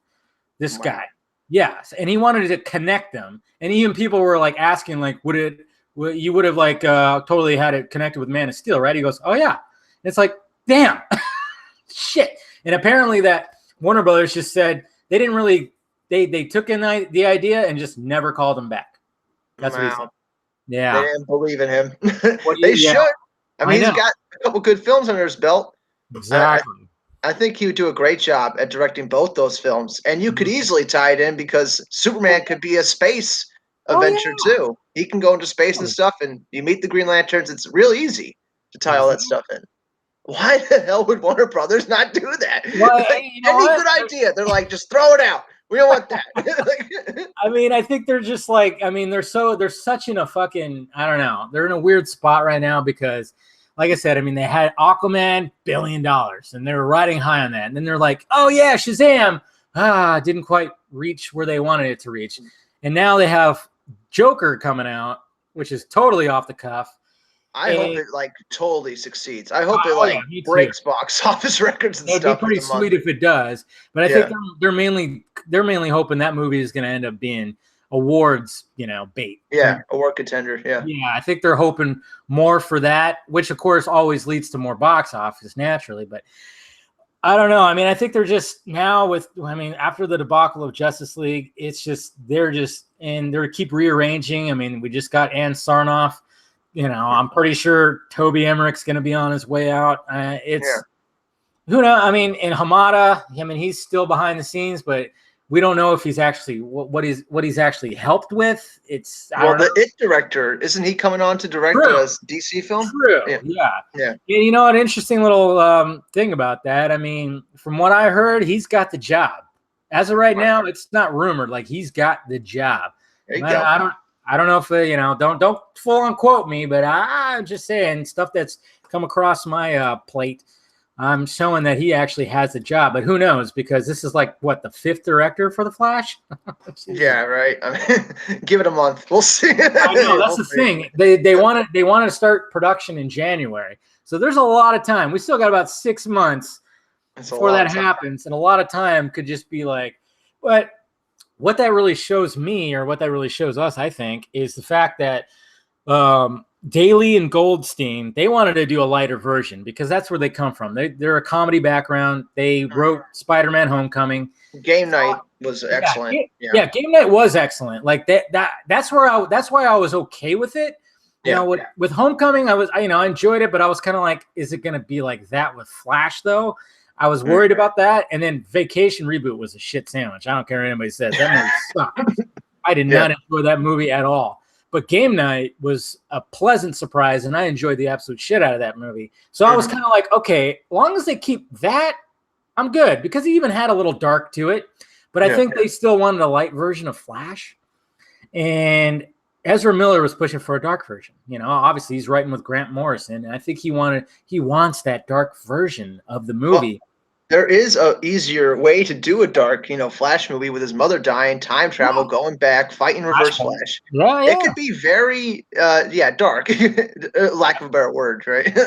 This guy. Yes. And he wanted to connect them. And even people were like asking, like, you would have like totally had it connected with Man of Steel, right? He goes, oh yeah. And it's like, damn. Shit. And apparently that Warner Brothers just said they didn't really, they took in the idea and just never called him back. That's what he said. Yeah. They didn't believe in him. They should. I mean, he's got a couple good films under his belt. Exactly. I think he would do a great job at directing both those films. And you could easily tie it in because Superman could be a space adventure too. He can go into space and stuff, and you meet the Green Lanterns. It's real easy to tie all that stuff in. Why the hell would Warner Brothers not do that? Well, any good idea, they're like, just throw it out. We don't want that. I mean, I think they're just like, I mean, they're such in a fucking, I don't know. They're in a weird spot right now because, like I said, I mean, they had Aquaman, $1 billion, and they were riding high on that. And then they're like, oh yeah, Shazam. Didn't quite reach where they wanted it to reach. And now they have Joker coming out, which is totally off the cuff. I hope it like totally succeeds. I hope it breaks box office records and stuff. It'd be pretty sweet if it does. But I think they're mainly hoping that movie is going to end up being awards, bait. Yeah, award contender. Yeah. Yeah, I think they're hoping more for that, which of course always leads to more box office naturally. But I don't know. I mean, I think they're just now after the debacle of Justice League, it's just they're keep rearranging. I mean, we just got Ann Sarnoff. I'm pretty sure Toby Emmerich's going to be on his way out. Who knows? I mean, in Hamada, he's still behind the scenes, but we don't know if he's actually what he's actually helped with. The It director, isn't he coming on to direct a DC film? True. Yeah. You know, an interesting little thing about that. I mean, from what I heard, he's got the job. As of right now, it's not rumored. Like he's got the job. There you go. I don't know if don't full on quote me, but I'm just saying stuff that's come across my plate. I'm showing that he actually has the job, but who knows? Because this is like what the 5th director for the Flash. Yeah, right. I mean, give it a month. We'll see. I know that's the thing. They want to start production in January, so there's a lot of time. We still got about 6 months before that happens, and a lot of time could just be like, but. What that really shows me, or what that really shows us, I think, is the fact that Daly and Goldstein, they wanted to do a lighter version because that's where they come from. They're a comedy background. They wrote Spider-Man: Homecoming. Game Night was excellent. Game Night was excellent. Like that's why I was okay with it. With Homecoming, I enjoyed it, but I was kind of like, is it going to be like that with Flash though? I was worried about that, and then Vacation Reboot was a shit sandwich. I don't care what anybody says. That movie sucked. I did not enjoy that movie at all. But Game Night was a pleasant surprise, and I enjoyed the absolute shit out of that movie. So I was kind of like, okay, as long as they keep that, I'm good, because he even had a little dark to it. But I think they still wanted a light version of Flash. And Ezra Miller was pushing for a dark version. Obviously he's writing with Grant Morrison, and I think he wants that dark version of the movie. Well, there is a easier way to do a dark, Flash movie with his mother dying, time travel, going back, fighting Reverse Flash. Yeah. It could be very, dark. Lack of a better word, right?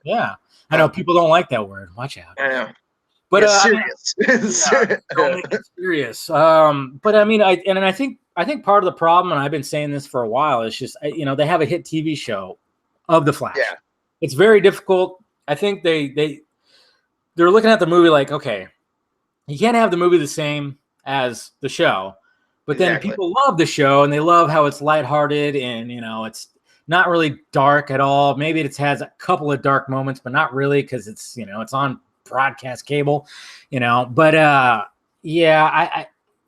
Yeah. I know people don't like that word. Watch out. I know. But serious. Don't make it serious. But I think part of the problem, and I've been saying this for a while, is just they have a hit TV show of the Flash. Yeah. It's very difficult. I think they're looking at the movie like, okay, you can't have the movie the same as the show, but then people love the show and they love how it's lighthearted and it's not really dark at all. Maybe it has a couple of dark moments, but not really because it's it's on broadcast cable, But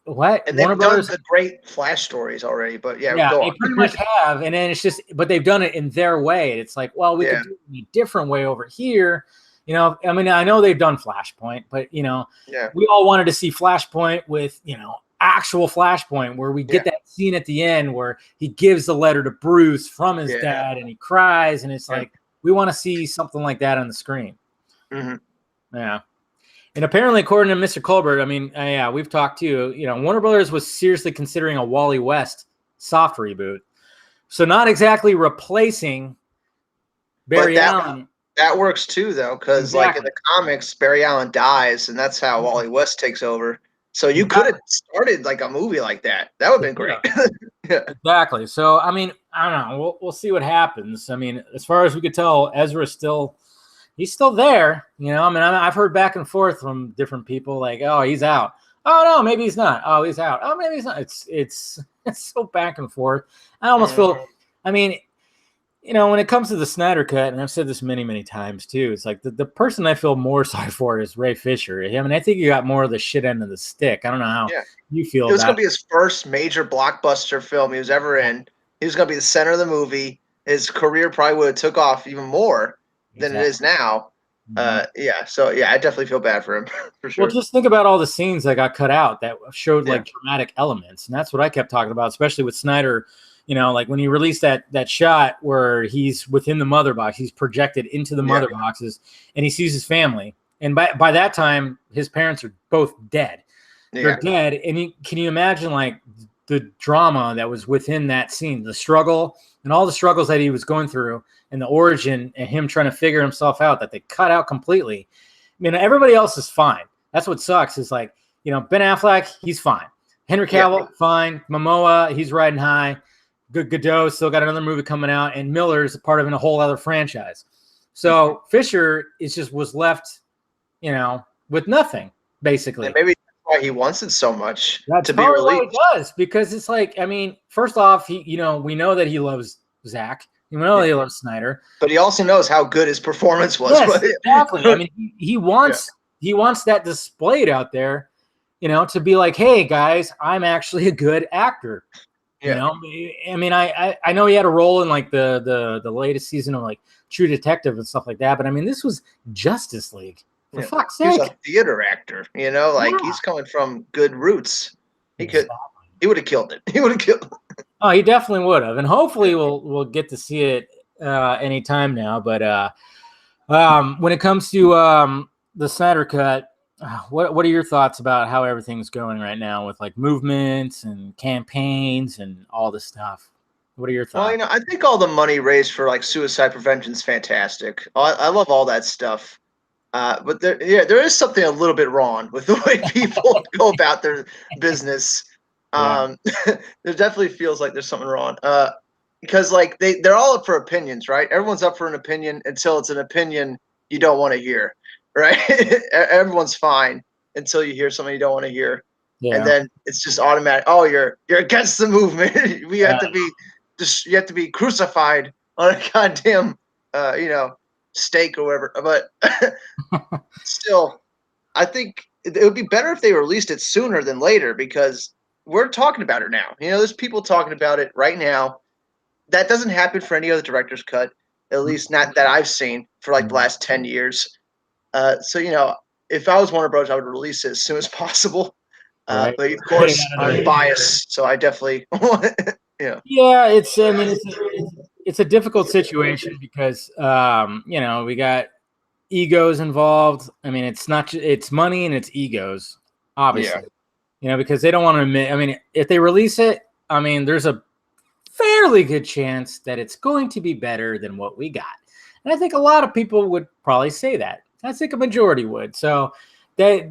what? And they've done the great Flash stories already, but they pretty much have. And then it's just, but they've done it in their way. It's like, well, we could do it in a different way over here. I know they've done Flashpoint, but we all wanted to see Flashpoint with actual Flashpoint, where we get that scene at the end where he gives the letter to Bruce from his dad and he cries, and it's like we want to see something like that on the screen. Mm-hmm. Yeah. And apparently, according to Mr. Colbert, we've talked to Warner Brothers was seriously considering a Wally West soft reboot, so not exactly replacing Barry Allen. that works too, though, because like in the comics, Barry Allen dies, and that's how Wally West takes over. So you could have started like a movie like that. That would have been great. Yeah. Exactly. So I mean, I don't know. We'll see what happens. I mean, as far as we could tell, Ezra's he's still there. You know, I mean, I've heard back and forth from different people like, oh, he's out. Oh no, maybe he's not. Oh, he's out. Oh, maybe he's not. It's so back and forth. I almost feel. I mean, you know, when it comes to the Snyder Cut, and I've said this many, many times too, it's like the person I feel more sorry for is Ray Fisher. I mean, I think he got more of the shit end of the stick. I don't know how you feel. It was going to be his first major blockbuster film he was ever in. He was going to be the center of the movie. His career probably would have took off even more than it is now. So I definitely feel bad for him for sure. Well, just think about all the scenes that got cut out that showed like dramatic elements, and that's what I kept talking about, especially with Snyder. You know, like when he released that shot where he's within the mother box, he's projected into the mother boxes, and he sees his family. And by that time, his parents are both dead. They're dead, and can you imagine like the drama that was within that scene, the struggle and all the struggles that he was going through, and the origin and him trying to figure himself out that they cut out completely. I mean, everybody else is fine. That's what sucks. Is like, you know, Ben Affleck, he's fine. Henry Cavill, fine. Momoa, he's riding high. Godot still got another movie coming out, and Miller's a part of a whole other franchise. So Fisher was left, you know, with nothing basically. And maybe that's why he wants it so much to be released. Why he does, because it's like, I mean, first off, we know that he loves Zack. We know that he loves Snyder, but he also knows how good his performance was. Yes, exactly. I mean, he wants that displayed out there, you know, to be like, hey guys, I'm actually a good actor. You know, I mean, I know he had a role in like the latest season of like True Detective and stuff like that, but I mean, this was Justice League. For fuck's sake. He's a theater actor, you know, like he's coming from good roots. He would have killed it. He would have killed it. Oh, he definitely would have, and hopefully we'll get to see it anytime now. But when it comes to the Snyder Cut. What are your thoughts about how everything's going right now with like movements and campaigns and all this stuff? What are your thoughts? Well, you know, I think all the money raised for like suicide prevention is fantastic. I love all that stuff. But there is something a little bit wrong with the way people go about their business. There definitely feels like there's something wrong. Because like they're all up for opinions, right? Everyone's up for an opinion until it's an opinion you don't want to hear. Right? Everyone's fine until you hear something you don't want to hear. And then it's just automatic. Oh, you're against the movement. You have to be crucified on a goddamn stake or whatever. But still, I think it would be better if they released it sooner than later, because we're talking about it now. You know, there's people talking about it right now. That doesn't happen for any other director's cut, at least not that I've seen for like the last 10 years. So, you know, if I was Warner Bros., I would release it as soon as possible. But of course, I'm biased, so I definitely want it. Yeah, it's a difficult situation because you know, we got egos involved. I mean, it's money and it's egos, obviously. You know, because they don't want to admit. I mean, if they release it, I mean, there's a fairly good chance that it's going to be better than what we got, and I think a lot of people would probably say that. I think a majority would. So that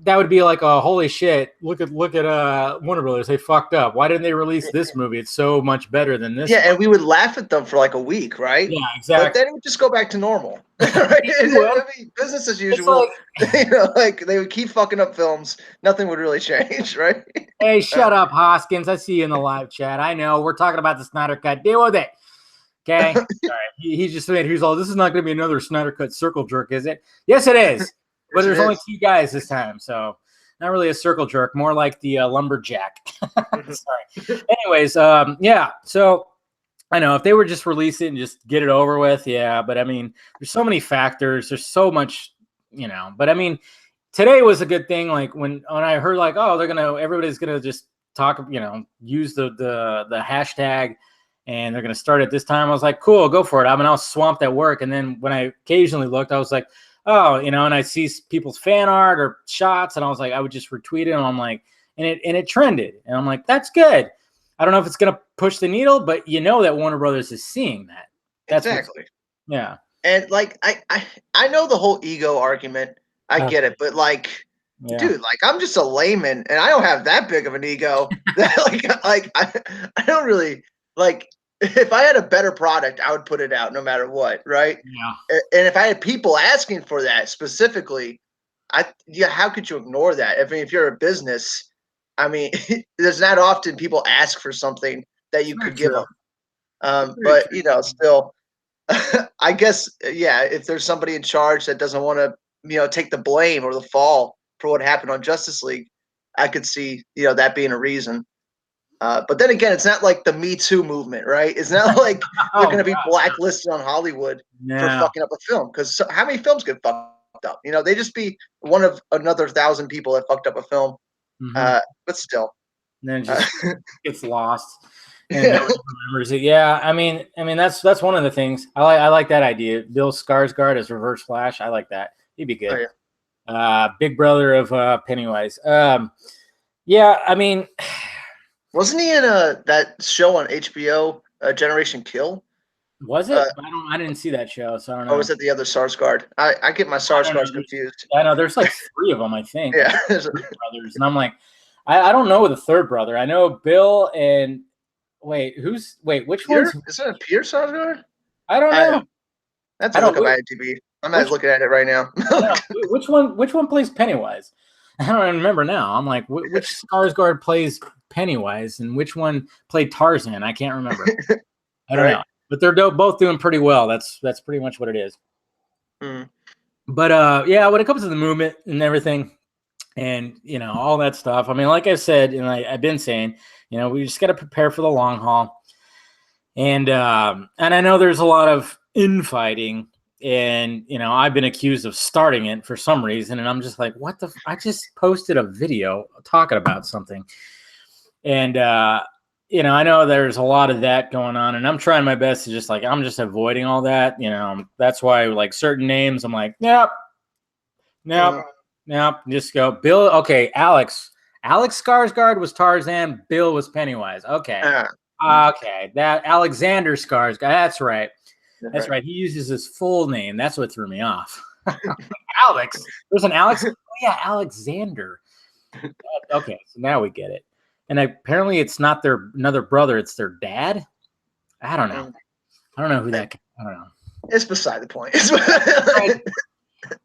would be like a holy shit. Look at Warner Brothers. They fucked up. Why didn't they release this movie? It's so much better than this. Yeah, and we would laugh at them for like a week, right? Yeah, exactly. But then it would just go back to normal. Right? It'd be business as usual. You know, like they would keep fucking up films. Nothing would really change, right? Hey, shut up, Hoskins. I see you in the live chat. I know we're talking about the Snyder Cut. Deal with it. Okay. Sorry. He's just saying, he's all, this is not going to be another Snyder Cut circle jerk, is it? Yes, it is. But there's only 2 guys this time. So not really a circle jerk, more like the lumberjack. Sorry. Anyways, yeah. So I know if they were just release it and just get it over with. Yeah. But I mean, there's so many factors. There's so much, you know, but I mean, today was a good thing. Like when I heard like, oh, everybody's going to just talk, you know, use the hashtag, and they're going to start at this time. I was like, cool, go for it. I mean, I was swamped at work. And then when I occasionally looked, I was like, oh, you know, and I see people's fan art or shots, and I was like, I would just retweet it. And I'm like, and it trended. And I'm like, that's good. I don't know if it's going to push the needle, but you know that Warner Brothers is seeing that. That's exactly. Yeah. And like I know the whole ego argument. I get it, but like, dude, like I'm just a layman and I don't have that big of an ego. That like I don't really like if I had a better product, I would put it out no matter what, right? Yeah. And if I had people asking for that specifically, how could you ignore that? I mean, if you're a business, I mean, there's not often people ask for something that you could give them. But you know, still, I guess, yeah, if there's somebody in charge that doesn't want to, you know, take the blame or the fall for what happened on Justice League, I could see, you know, that being a reason. But then again, it's not like the Me Too movement, right? It's not like they're going to be blacklisted on Hollywood for fucking up a film. Because how many films get fucked up? You know, they just be one of another 1,000 people that fucked up a film. But still, and then just gets lost. And no one remembers it. Yeah, I mean, that's one of the things I like that idea. Bill Skarsgård as Reverse Flash. I like that. He'd be good. Oh, yeah. Big brother of Pennywise. Yeah, I mean, wasn't he in that show on HBO, Generation Kill? Was it? I didn't see that show, so I don't know. Or was it the other Skarsgård? I get my Skarsgårds confused. I know there's like 3 of them, I think. Yeah, brothers, and I'm like, I don't know the third brother. I know Bill and. Which one? Is it a Peter Sarsgaard? I don't know. That's a look at IMDb. I'm not looking at it right now. Which one plays Pennywise? I don't remember now. I'm like, which Skarsgård plays Pennywise and which one played Tarzan? I can't remember. I don't know. But they're both doing pretty well. That's pretty much what it is. But yeah, when it comes to the movement and everything, and you know all that stuff. I mean, like I said, and I've been saying. You know, we just got to prepare for the long haul, and I know there's a lot of infighting, and you know I've been accused of starting it for some reason, and I'm just like, what the? I just posted a video talking about something, and you know I know there's a lot of that going on, and I'm trying my best to just I'm just avoiding all that. You know, that's why like certain names, I'm like, nope, just go Bill. Okay, Alex Skarsgård was Tarzan. Bill was Pennywise. Okay. Okay. That Alexander Skarsgård. That's right. That's right. He uses his full name. That's what threw me off. Alex. There's an Alex. Oh, yeah, Alexander. Okay. So now we get it. And apparently it's not their another brother. It's their dad. I don't know. I don't know who that. I don't know. It's beside the point.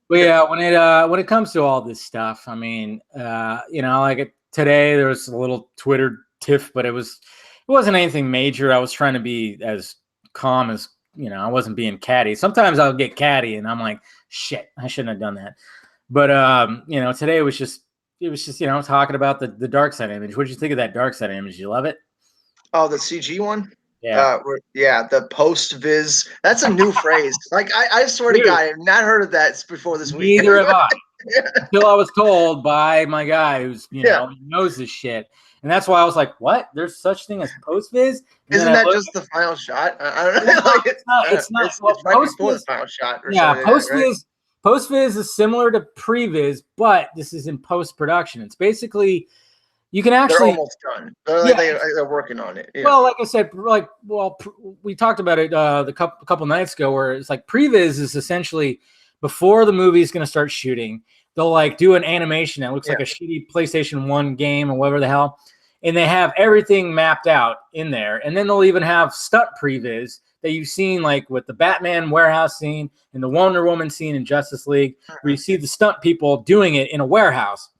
But yeah, when it comes to all this stuff, I mean, you know, like today there was a little Twitter tiff, but it wasn't anything major. I was trying to be as calm as you know. I wasn't being catty. Sometimes I'll get catty, and I'm like, shit, I shouldn't have done that. But you know, today it was just you know talking about the dark side image. What did you think of that dark side image? You love it? Oh, the CG one. Yeah, the Post-Viz. That's a new phrase. Like I swear to God, I have not heard of that before this week. Neither have I. Until I was told by my guy who's know knows this shit, and that's why I was like, "What? There's such thing as Post-Viz?" Isn't that just the final shot? I don't know. Like, it's not. It's right before the final shot. Post-Viz. Post-Viz is similar to Pre-Viz, but this is in post-production. It's basically. You can actually. They're almost done. They're working on it. Yeah. Well, like I said, we talked about it a couple nights ago, where it's like Pre-Viz is essentially before the movie is going to start shooting. They'll like do an animation that looks like a shitty PlayStation 1 game or whatever the hell, and they have everything mapped out in there. And then they'll even have stunt Pre-Viz that you've seen, like with the Batman warehouse scene and the Wonder Woman scene in Justice League, where you see the stunt people doing it in a warehouse.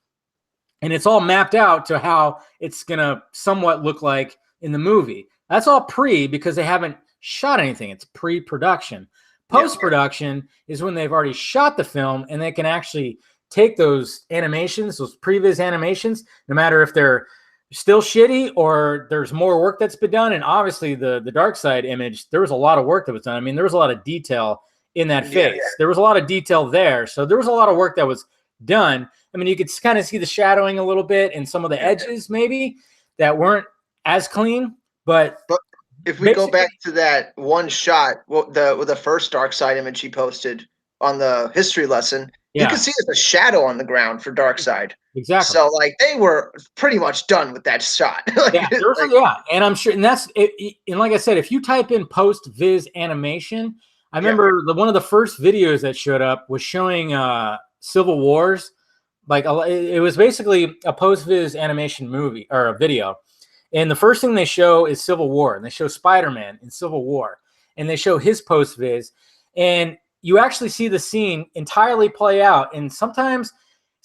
And it's all mapped out to how it's going to somewhat look like in the movie. That's all because they haven't shot anything. It's pre-production. Post-production is when they've already shot the film and they can actually take those animations, those Pre-Viz animations, no matter if they're still shitty or there's more work that's been done. And obviously the dark side image, there was a lot of work that was done. I mean, there was a lot of detail in that face. There was a lot of detail there. So there was a lot of work that was done. I mean, you could kind of see the shadowing a little bit and some of the edges maybe that weren't as clean. But if we go back to that one shot, with the first dark side image he posted on the history lesson, you can see there's a shadow on the ground for dark side. Exactly. So like they were pretty much done with that shot. And I'm sure, and that's it. And like I said, if you type in Post-Viz animation, I remember one of the first videos that showed up was showing Civil Wars. Like it was basically a Post-Viz animation movie or a video. And the first thing they show is Civil War. And they show Spider-Man in Civil War. And they show his Post-Viz. And you actually see the scene entirely play out. And sometimes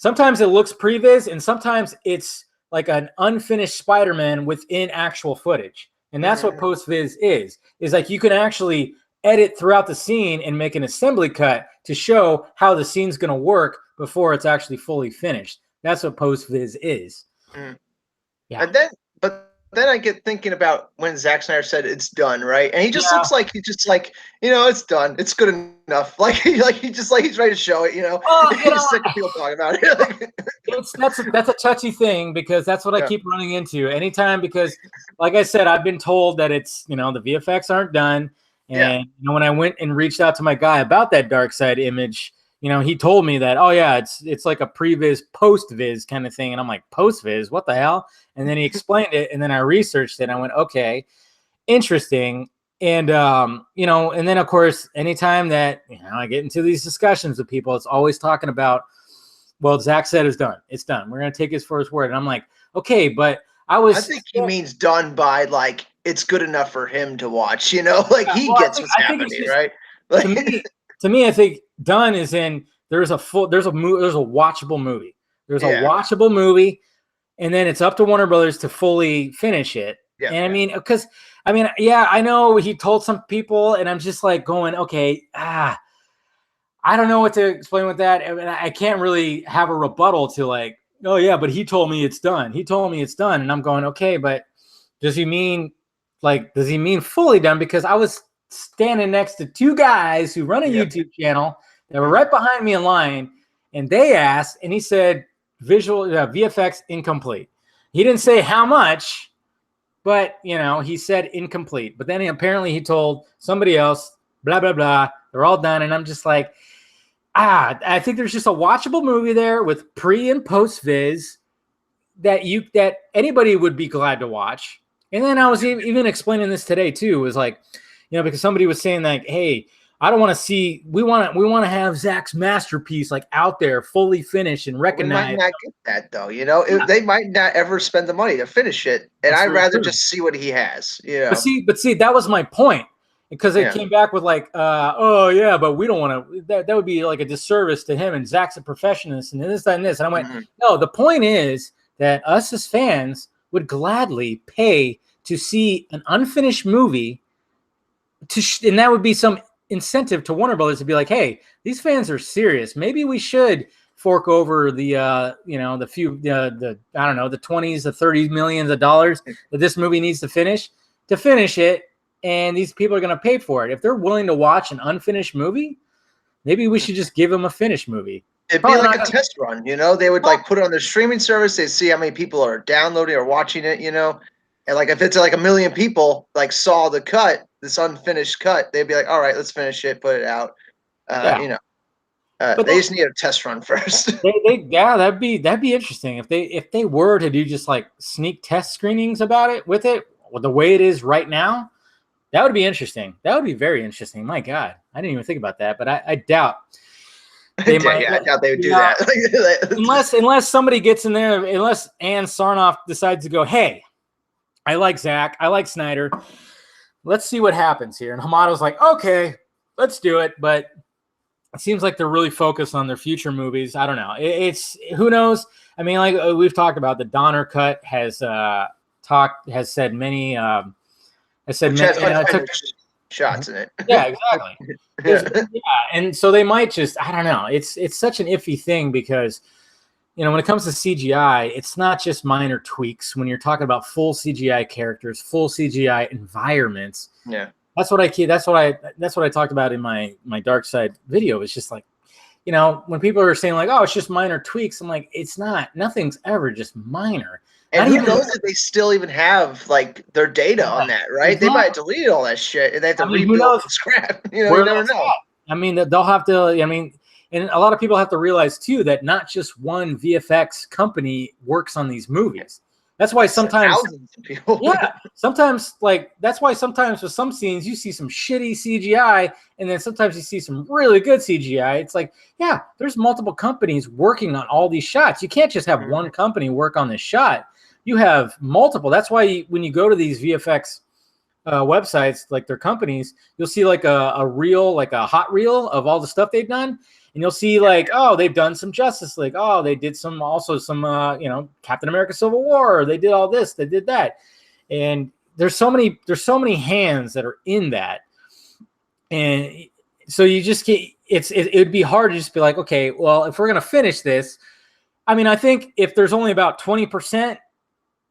it looks pre-viz, and sometimes it's like an unfinished Spider-Man within actual footage. And that's what Post-Viz is like you can actually edit throughout the scene and make an assembly cut to show how the scene's going to work before it's actually fully finished. That's what Post-Viz is. Yeah. But then I get thinking about when Zack Snyder said it's done, right? And he just looks like it's done. It's good enough. He's ready to show it, He's sick of people talking about it. That's a touchy thing because that's what I keep running into anytime because, like I said, I've been told that it's the VFX aren't done, and when I went and reached out to my guy about that dark side image, he told me that it's like a pre-viz post-viz kind of thing, and I'm like, post-viz, what the hell? And then he explained it, and then I researched it, and I went, okay, interesting. And and then of course, anytime that I get into these discussions with people, it's always talking about, well, Zach said it's done. It's done. We're gonna take his for his word. And I'm like, okay, but I think he means done by like it's good enough for him to watch. He gets what's happening, right? To me, I think done is in there's a watchable movie. There's a watchable movie, and then it's up to Warner Brothers to fully finish it. Yeah. And I know he told some people, and I'm just like going, okay, I don't know what to explain with that. I mean, I can't really have a rebuttal to like, oh yeah, but he told me it's done. He told me it's done, and I'm going, okay, but does he mean fully done? Because I was standing next to two guys who run a YouTube channel that were right behind me in line, and they asked, and he said visual VFX incomplete. He didn't say how much, but he said incomplete. But then apparently he told somebody else, blah blah blah, they're all done, and I'm just like, I think there's just a watchable movie there with pre and post viz that anybody would be glad to watch. And then I was even explaining this today too. It was like, because somebody was saying like, hey, I don't want to see. We want to have Zach's masterpiece like out there, fully finished and recognized. We might not get that though. They might not ever spend the money to finish it, and I'd rather just see what he has. But see, that was my point because they came back with like, oh yeah, but we don't want to. That would be like a disservice to him, and Zach's a professionalist, and this, that, and this. And I went, no. The point is that us as fans would gladly pay to see an unfinished movie, and that would be some incentive to Warner Brothers to be like, hey, these fans are serious. Maybe we should fork over the the few the I don't know, the 20s to 30 millions of dollars that this movie needs to finish it, and these people are going to pay for it. If they're willing to watch an unfinished movie, maybe we should just give them a finished movie. It'd be like a test run, They would like put it on their streaming service. They'd see how many people are downloading or watching it, And like if it's like 1 million people like saw the cut, this unfinished cut, they'd be like, all right, let's finish it, put it out. But they just need a test run first. That'd be interesting if they were to do just like sneak test screenings about it with the way it is right now. That would be interesting. That would be very interesting. My God, I didn't even think about that, but I doubt. I doubt they would do that. unless somebody gets in there, unless Ann Sarnoff decides to go, hey, I like Zach, I like Snyder. Let's see what happens here. And Hamada's like, okay, let's do it. But it seems like they're really focused on their future movies. I don't know. It's who knows? I mean, like we've talked about, the Donner cut has said many shots in it. Yeah, exactly. And so they might just, I don't know. It's such an iffy thing because when it comes to CGI, it's not just minor tweaks. When you're talking about full CGI characters, full CGI environments, that's what I talked about in my Dark Side video. It's just like, when people are saying like, oh, it's just minor tweaks, I'm like, it's not. Nothing's ever just minor. And who knows if they still even have like their data on that, right? Exactly. They might delete all that shit and they have to rebuild from scratch. You never know. I mean, they'll have to. And a lot of people have to realize too that not just one VFX company works on these movies. That's why sometimes, thousands of people. yeah, sometimes like that's why sometimes with some scenes you see some shitty CGI, and then sometimes you see some really good CGI. It's like, yeah, there's multiple companies working on all these shots. You can't just have one company work on this shot. You have multiple. That's why when you go to these VFX websites, like their companies, you'll see like a reel, like a hot reel of all the stuff they've done. And you'll see like, oh, they've done some Justice League. Oh, they did some Captain America Civil War. They did all this, they did that. And there's so many hands that are in that. And so you just get, it would be hard to just be like, okay, well, if we're going to finish this, I mean, I think if there's only about 20%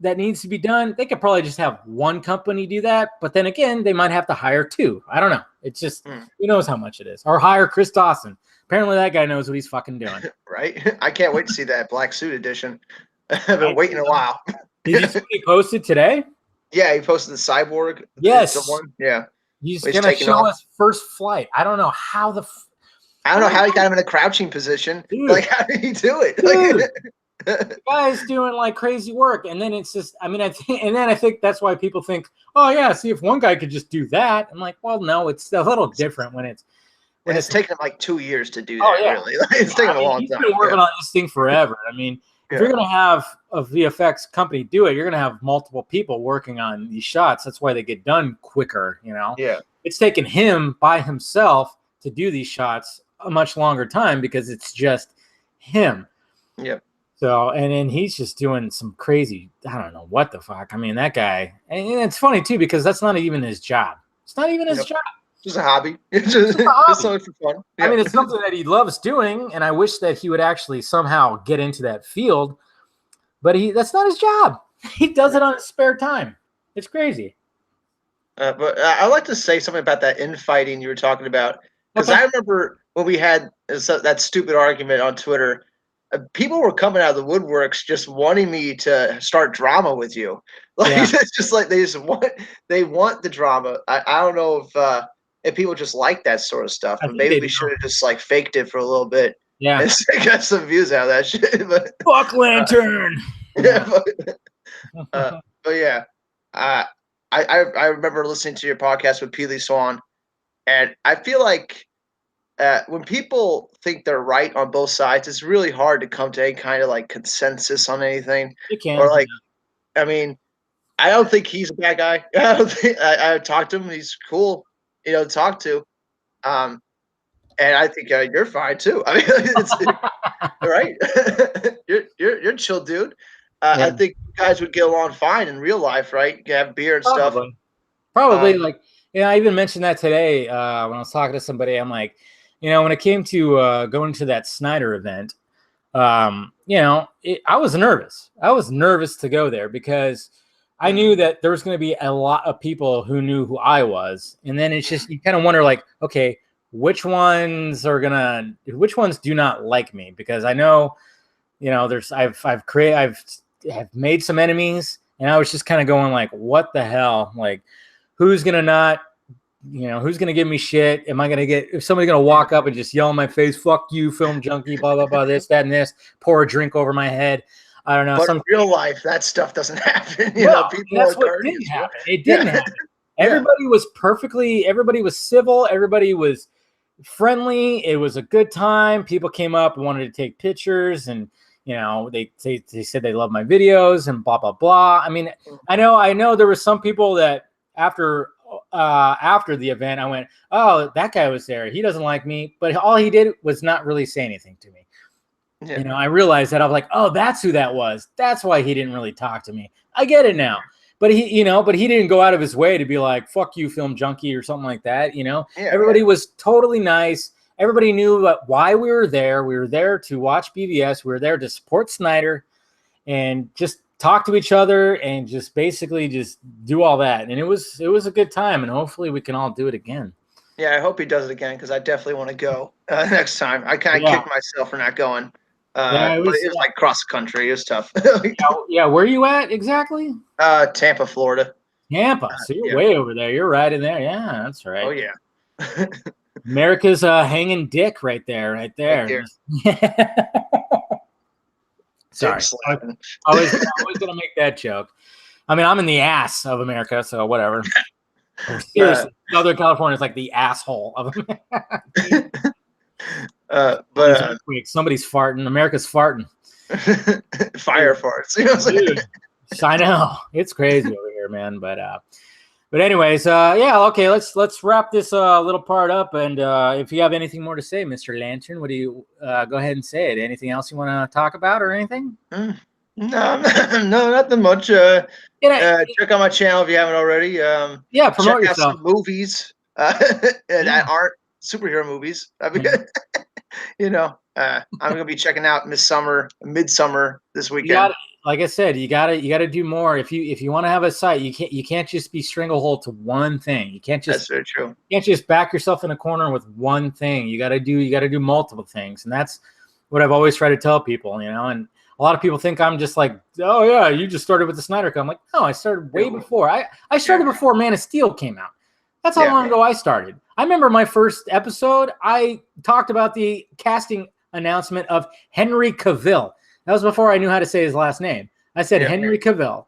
that needs to be done, they could probably just have one company do that. But then again, they might have to hire two. I don't know. It's just, who knows how much it is. Or hire Chris Dawson. Apparently that guy knows what he's fucking doing. Right? I can't wait to see that Black Suit edition. I've been waiting a while. Did you see he posted today? Yeah, he posted the Cyborg. Yes. One. Yeah. He's going to show us first flight. I don't know how I don't know how he got him in a crouching position. Dude. Like, how did he do it? Dude. The guy's doing like crazy work, and then it's just, I mean, I think that's why people think, oh yeah, see if one guy could just do that. I'm like, well, no, it's a little different when it's taken him like 2 years to do that. Oh, yeah. Really, it's taken a long time. He's been working on this thing forever. I mean, if you're gonna have a VFX company do it, you're gonna have multiple people working on these shots. That's why they get done quicker. You know, it's taken him by himself to do these shots a much longer time because it's just him. Yep. So, and then he's just doing some crazy, I don't know what the fuck. I mean, that guy, and it's funny too, because that's not even his job. It's not even his job. Just a hobby. It's something for fun. Yeah. I mean, it's something that he loves doing, and I wish that he would actually somehow get into that field, but that's not his job. He does it on his spare time. It's crazy. But I'd like to say something about that infighting you were talking about, because I remember when we had that stupid argument on Twitter, people were coming out of the woodworks just wanting me to start drama with you. Like it's just like they want the drama. I don't know if people just like that sort of stuff. But maybe we should have just like faked it for a little bit. Yeah, and got some views out of that shit. But, fuck Lantern. But yeah, I remember listening to your podcast with Peely Swan, and I feel like when people think they're right on both sides, it's really hard to come to any kind of like consensus on anything. You can. Or like, I mean, I don't think he's a bad guy. I don't think I talked to him. He's cool, to talk to. And I think you're fine too. I mean, it's right. you're a chill dude. I think you guys would get along fine in real life, right? You have beer and stuff. Probably, like, I even mentioned that today when I was talking to somebody. I'm like, when it came to going to that Snyder event, I was nervous. I was nervous to go there because I knew that there was going to be a lot of people who knew who I was, and then it's just you kind of wonder, like, okay, which ones do not like me? Because I know, I've made some enemies, and I was just kind of going like, what the hell? Like, who's gonna give me shit? If somebody's gonna walk up and just yell in my face, fuck you, film junkie, blah, blah, blah, this, that, and this, pour a drink over my head. I don't know. But in real life, that stuff doesn't happen. That's what didn't happen. It didn't happen. Everybody was civil. Everybody was friendly. It was a good time. People came up and wanted to take pictures, and they said they love my videos and blah blah blah. I mean, I know there were some people that after the event I went, oh, that guy was there, he doesn't like me, but all he did was not really say anything to me. I realized that. I'm like, oh, that's who that was. That's why he didn't really talk to me. I get it now. But he didn't go out of his way to be like, fuck you, film junkie, or something like that. Everybody was totally nice. Everybody knew why we were there. We were there to watch BVS. We were there to support Snyder and just talk to each other and just basically just do all that. And it was a good time, and hopefully we can all do it again. Yeah, I hope he does it again, because I definitely want to go next time. I kind of kicked myself for not going. It was like cross the country. It was tough. Yeah, where are you at exactly? Tampa, Florida. Tampa. So you're way over there. You're right in there. Yeah, that's right. Oh yeah. America's hanging dick right there. Sorry. Dick slapping. Always gonna make that joke. I mean, I'm in the ass of America, so whatever. Seriously, Southern California is like the asshole of America. Somebody's farting. America's farting. Fire farts. You know what I'm saying? Dude, I know. It's crazy over here, man. But anyways, yeah, okay, let's wrap this little part up. And if you have anything more to say, Mr. Lantern, what do you go ahead and say it? Anything else you want to talk about or anything? No, nothing much. Check out my channel if you haven't already. Yeah, promote check yourself. out some movies that aren't superhero movies. I mean, you know, I'm gonna be checking out Midsummer this weekend. Like I said, you gotta do more. If you want to have a site, you can't just be stranglehold to one thing. You can't just That's very true. You can't just back yourself in a corner with one thing. You gotta do multiple things, and that's what I've always tried to tell people. You know, and a lot of people think I'm just like, oh yeah, you just started with the Snyder Cut. I'm like, no, I started way before. I started before Man of Steel came out. That's how long ago I started. I remember my first episode. I talked about the casting announcement of Henry Cavill. That was before I knew how to say his last name. I said Henry Cavill,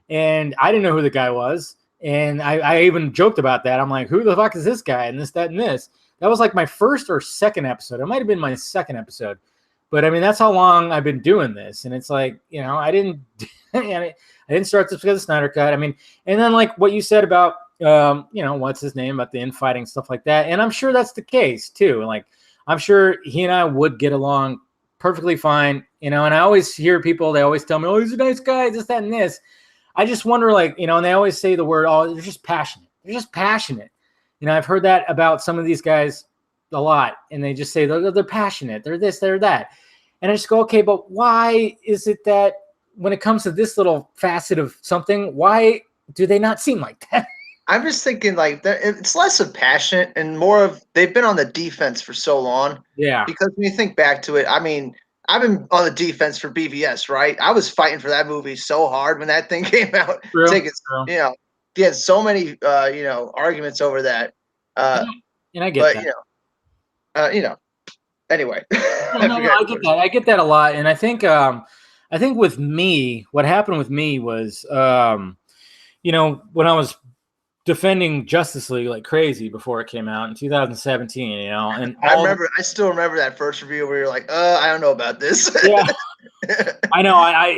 and I didn't know who the guy was. And I even joked about that. I'm like, who the fuck is this guy? And this, that, and this. That was like my first or second episode. It might have been my second episode. But I mean, that's how long I've been doing this. And it's like, you know, I didn't start this because of Snyder Cut. I mean, and then like what you said about, you know, what's his name, about the infighting, stuff like that. And I'm sure that's the case too. Like, I'm sure he and I would get along perfectly fine, you know, and I always hear people, they always tell me, oh, he's a nice guy, this, that, and this. I just wonder, like, you know, and they always say the word, oh, they're just passionate. They're just passionate. You know, I've heard that about some of these guys a lot, and they just say they're passionate. They're this, they're that. And I just go, okay, but why is it that when it comes to this little facet of something, why do they not seem like that? I'm just thinking like it's less of passion and more of they've been on the defense for so long. Yeah. Because when you think back to it, I mean, I've been on the defense for BVS, right? I was fighting for that movie so hard when that thing came out. True. You know, he had so many you know, arguments over that. And I get that. You know. Anyway. I get that a lot. And I think with me, what happened with me was you know, when I was defending Justice League like crazy before it came out in 2017, you know, and I still remember that first review where you're like, I don't know about this. Yeah, I know.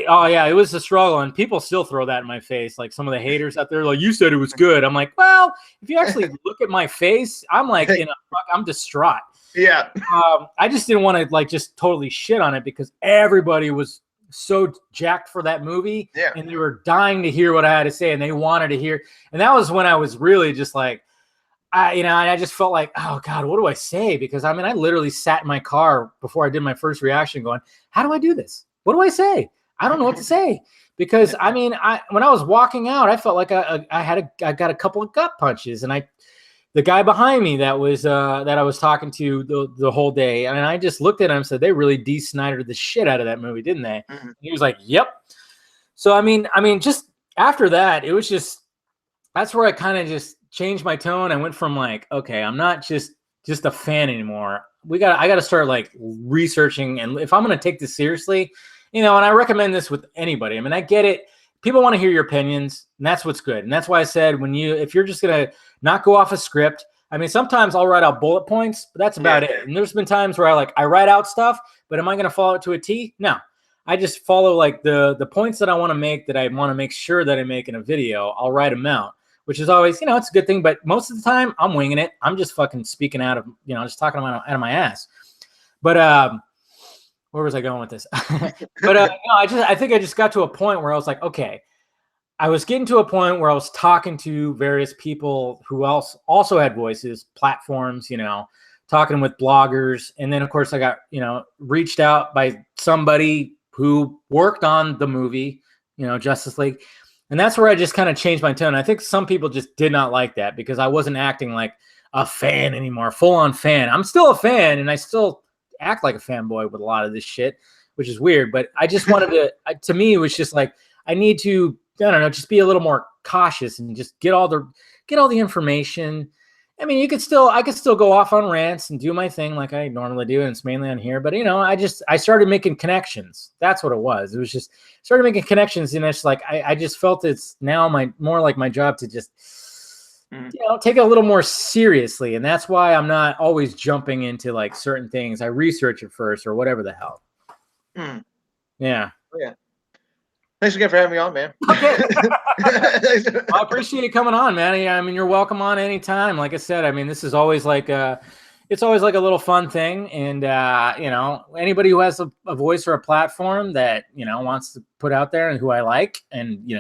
Oh yeah, it was a struggle, and people still throw that in my face. Like some of the haters out there, like, you said it was good. I'm like, well, if you actually look at my face, I'm like, I'm distraught. Yeah. I just didn't want to like just totally shit on it because everybody was so jacked for that movie, and they were dying to hear what I had to say, and they wanted to hear. And that was when I was really just like, you know, and I just felt like, oh God, what do I say? Because I mean, I literally sat in my car before I did my first reaction, going, how do I do this? What do I say? I don't know what to say. Because I mean, when I was walking out, I felt like I got a couple of gut punches, and the guy behind me that I was talking to the whole day, and I just looked at him and said, they really de-Snydered the shit out of that movie, didn't they? Mm-hmm. He was like, yep. So I mean, just after that, it was just, that's where I kind of just changed my tone. I went from like, okay, I'm not just a fan anymore. I got to start like researching, and if I'm going to take this seriously, you know, and I recommend this with anybody. I mean, I get it. People want to hear your opinions, and that's what's good. And that's why I said, if you're just going to not go off a script, I mean, sometimes I'll write out bullet points, but that's about it. And there's been times where I write out stuff, but am I going to follow it to a T? No. I just follow like the points that I want to make, that I want to make sure that I make in a video. I'll write them out, which is always, you know, it's a good thing. But most of the time I'm winging it. I'm just fucking speaking out of, you know, just talking out of my ass. But, where was I going with this? But no, I think I just got to a point where I was like, okay, I was getting to a point where I was talking to various people who also had voices, platforms, you know, talking with bloggers. And then, of course, I got, you know, reached out by somebody who worked on the movie, you know, Justice League. And that's where I just kind of changed my tone. I think some people just did not like that because I wasn't acting like a fan anymore, full-on fan. I'm still a fan, and I still act like a fanboy with a lot of this shit, which is weird. But I just wanted to me, it was just like, I need to, I don't know, just be a little more cautious and just get all the information I mean, I could still go off on rants and do my thing like I normally do, and it's mainly on here. But I started making connections. That's what it was. It was just started making connections, and it's like I just felt it's now more like my job to just take it a little more seriously, and that's why I'm not always jumping into like certain things. I research it first or whatever the hell. Yeah. Oh, yeah. Thanks again for having me on, man. Okay. I appreciate you coming on, man. Yeah, I mean, you're welcome on anytime. Like I said, I mean, this is always like it's always like a little fun thing. And, anybody who has a voice or a platform that, wants to put out there and who I like, and,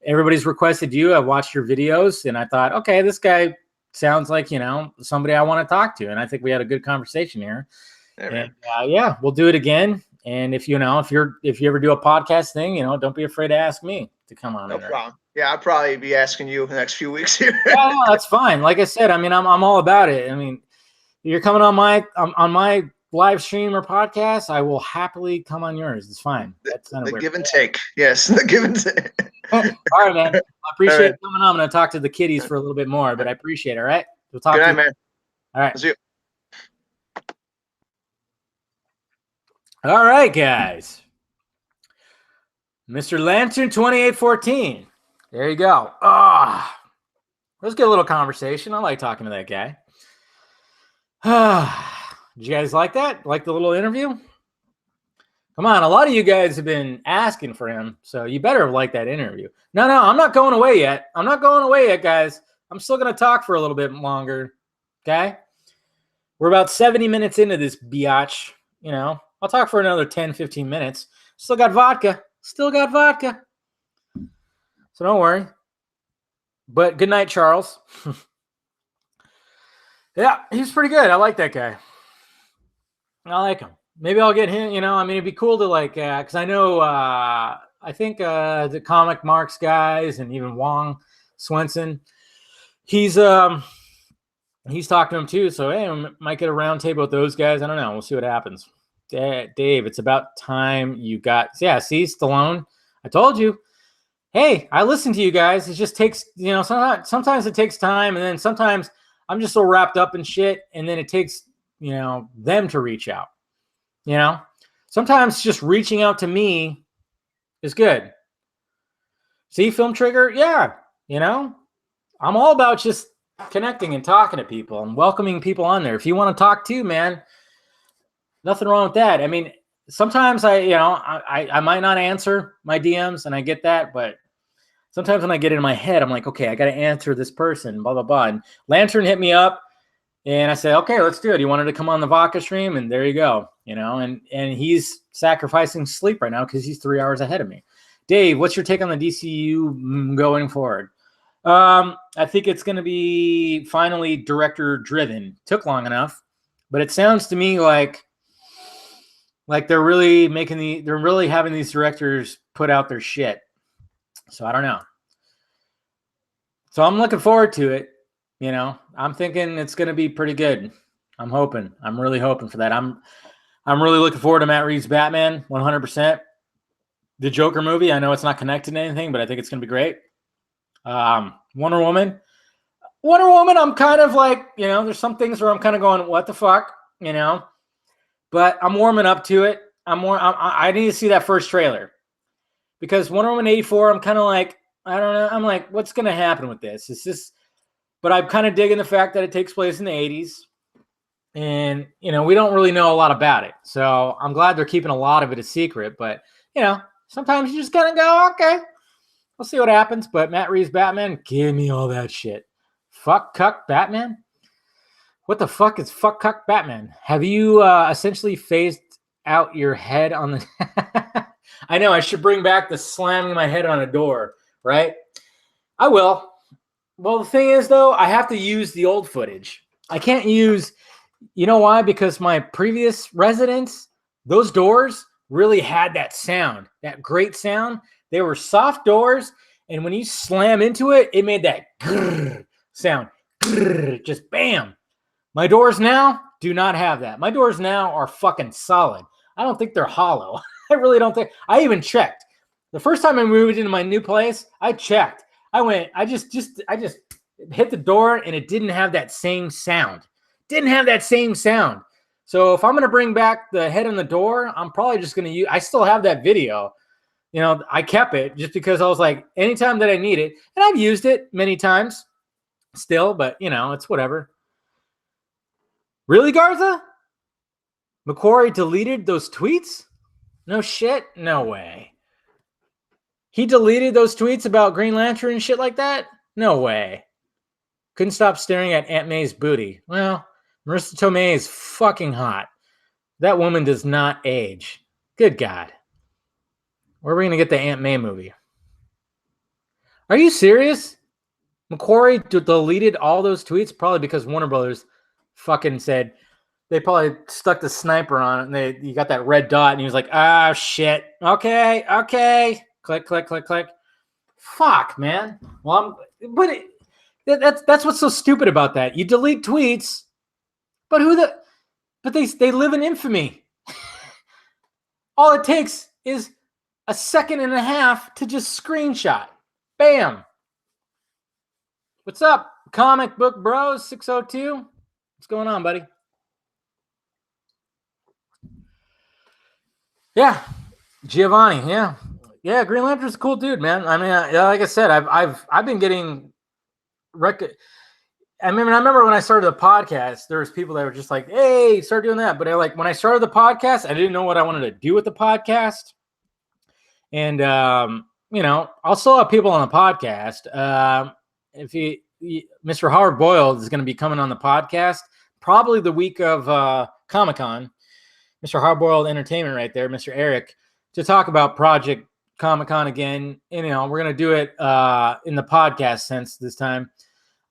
everybody's requested you. I've watched your videos and I thought, okay, this guy sounds like, somebody I want to talk to. And I think we had a good conversation here. And, we'll do it again. And if you ever do a podcast thing, don't be afraid to ask me to come on. No problem. Yeah, I'll probably be asking you in the next few weeks here. Yeah, no, that's fine. Like I said, I mean, I'm all about it. I mean, you're coming on my live stream or podcast, I will happily come on yours. It's fine. That's the give and take. Yes, the give and take. All right, man. I appreciate you coming on. I'm going to talk to the kiddies for a little bit more, but I appreciate it. All right. We'll talk Good to night, you, man. All right. See you. All right, guys. Mr. Lantern 2814. There you go. Let's get a little conversation. I like talking to that guy. Did you guys like that? Like the little interview? Come on, a lot of you guys have been asking for him, so you better have liked that interview. No, I'm not going away yet. I'm not going away yet, guys. I'm still going to talk for a little bit longer, okay? We're about 70 minutes into this biatch, I'll talk for another 10, 15 minutes. Still got vodka. So don't worry. But good night, Charles. Yeah, he's pretty good. I like that guy. I like him. Maybe I'll get him, I mean, it'd be cool to like, because I know, I think the Comic Marks guys and even Wong Swenson, he's talking to him too. So, hey, I might get a round table with those guys. I don't know. We'll see what happens. Dave, it's about time you got, see, Stallone. I told you. Hey, I listen to you guys. It just takes, sometimes it takes time. And then sometimes I'm just so wrapped up in shit. And then it takes, them to reach out. Sometimes just reaching out to me is good. See, Film Trigger? Yeah. I'm all about just connecting and talking to people and welcoming people on there. If you want to talk too, man, nothing wrong with that. I mean, sometimes I might not answer my DMs, and I get that, but sometimes when I get in my head, I'm like, okay, I got to answer this person, blah, blah, blah. And Lantern hit me up, and I said, okay, let's do it. He wanted to come on the vodka stream, and there you go, and he's sacrificing sleep right now because he's 3 hours ahead of me. Dave, what's your take on the DCU going forward? I think it's going to be finally director driven. Took long enough, but it sounds to me like they're really having these directors put out their shit. So I don't know. So I'm looking forward to it. I'm thinking it's going to be pretty good. I'm really hoping for that. I'm really looking forward to Matt Reeves' Batman 100%. The Joker movie, I know it's not connected to anything, but I think it's going to be great. Wonder Woman, I'm kind of like, there's some things where I'm kind of going, what the fuck, but I'm warming up to it. I need to see that first trailer because Wonder Woman 84, I'm kind of like, I don't know. I'm like, what's going to happen with this? But I'm kind of digging the fact that it takes place in the 80s and, we don't really know a lot about it. So I'm glad they're keeping a lot of it a secret, but sometimes you just kind of go, okay, we'll see what happens. But Matt Reeves' Batman, give me all that shit. Fuck cuck Batman? What the fuck is fuck cuck Batman? Have you essentially phased out your head on the... I know, I should bring back the slamming my head on a door, right? I will. Well, the thing is, though, I have to use the old footage. I can't use... You know why? Because my previous residence, those doors really had that sound, that great sound. They were soft doors, and when you slam into it, it made that grrr sound. Grrr, just bam. My doors now do not have that. My doors now are fucking solid. I don't think they're hollow. I really don't think. I even checked. The first time I moved into my new place, I checked. I just hit the door and it didn't have that same sound. Didn't have that same sound. So if I'm going to bring back the head on the door, I'm probably just going to use, I still have that video. You know, I kept it just because I was like, anytime that I need it, and I've used it many times still, but you know, it's whatever. Really, Garza? McQuarrie deleted those tweets? No shit? No way. He deleted those tweets about Green Lantern and shit like that? No way. Couldn't stop staring at Aunt May's booty. Well, Marissa Tomei is fucking hot. That woman does not age. Good God. Where are we going to get the Aunt May movie? Are you serious? McQuarrie deleted all those tweets? Probably because Warner Brothers fucking said, they probably stuck the sniper on it and you got that red dot and he was like, ah, shit. Okay. Click, click, click, click. Fuck, man. Well, that's what's so stupid about that. You delete tweets, but they live in infamy. All it takes is a second and a half to just screenshot. Bam. What's up, Comic Book Bros 602? What's going on, buddy? Yeah, Giovanni. Yeah. Green Lantern's a cool dude, man. I mean, like I said, I've been getting. I remember when I started the podcast, there was people that were just like, "Hey, start doing that." But when I started the podcast, I didn't know what I wanted to do with the podcast, and you know, I'll still have people on the podcast. Mr. Howard Boyle is going to be coming on the podcast probably the week of Comic-Con. Mr. Hardboiled Entertainment right there, Mr. Eric, to talk about Project Comic-Con again. And, you know, we're going to do it in the podcast sense this time.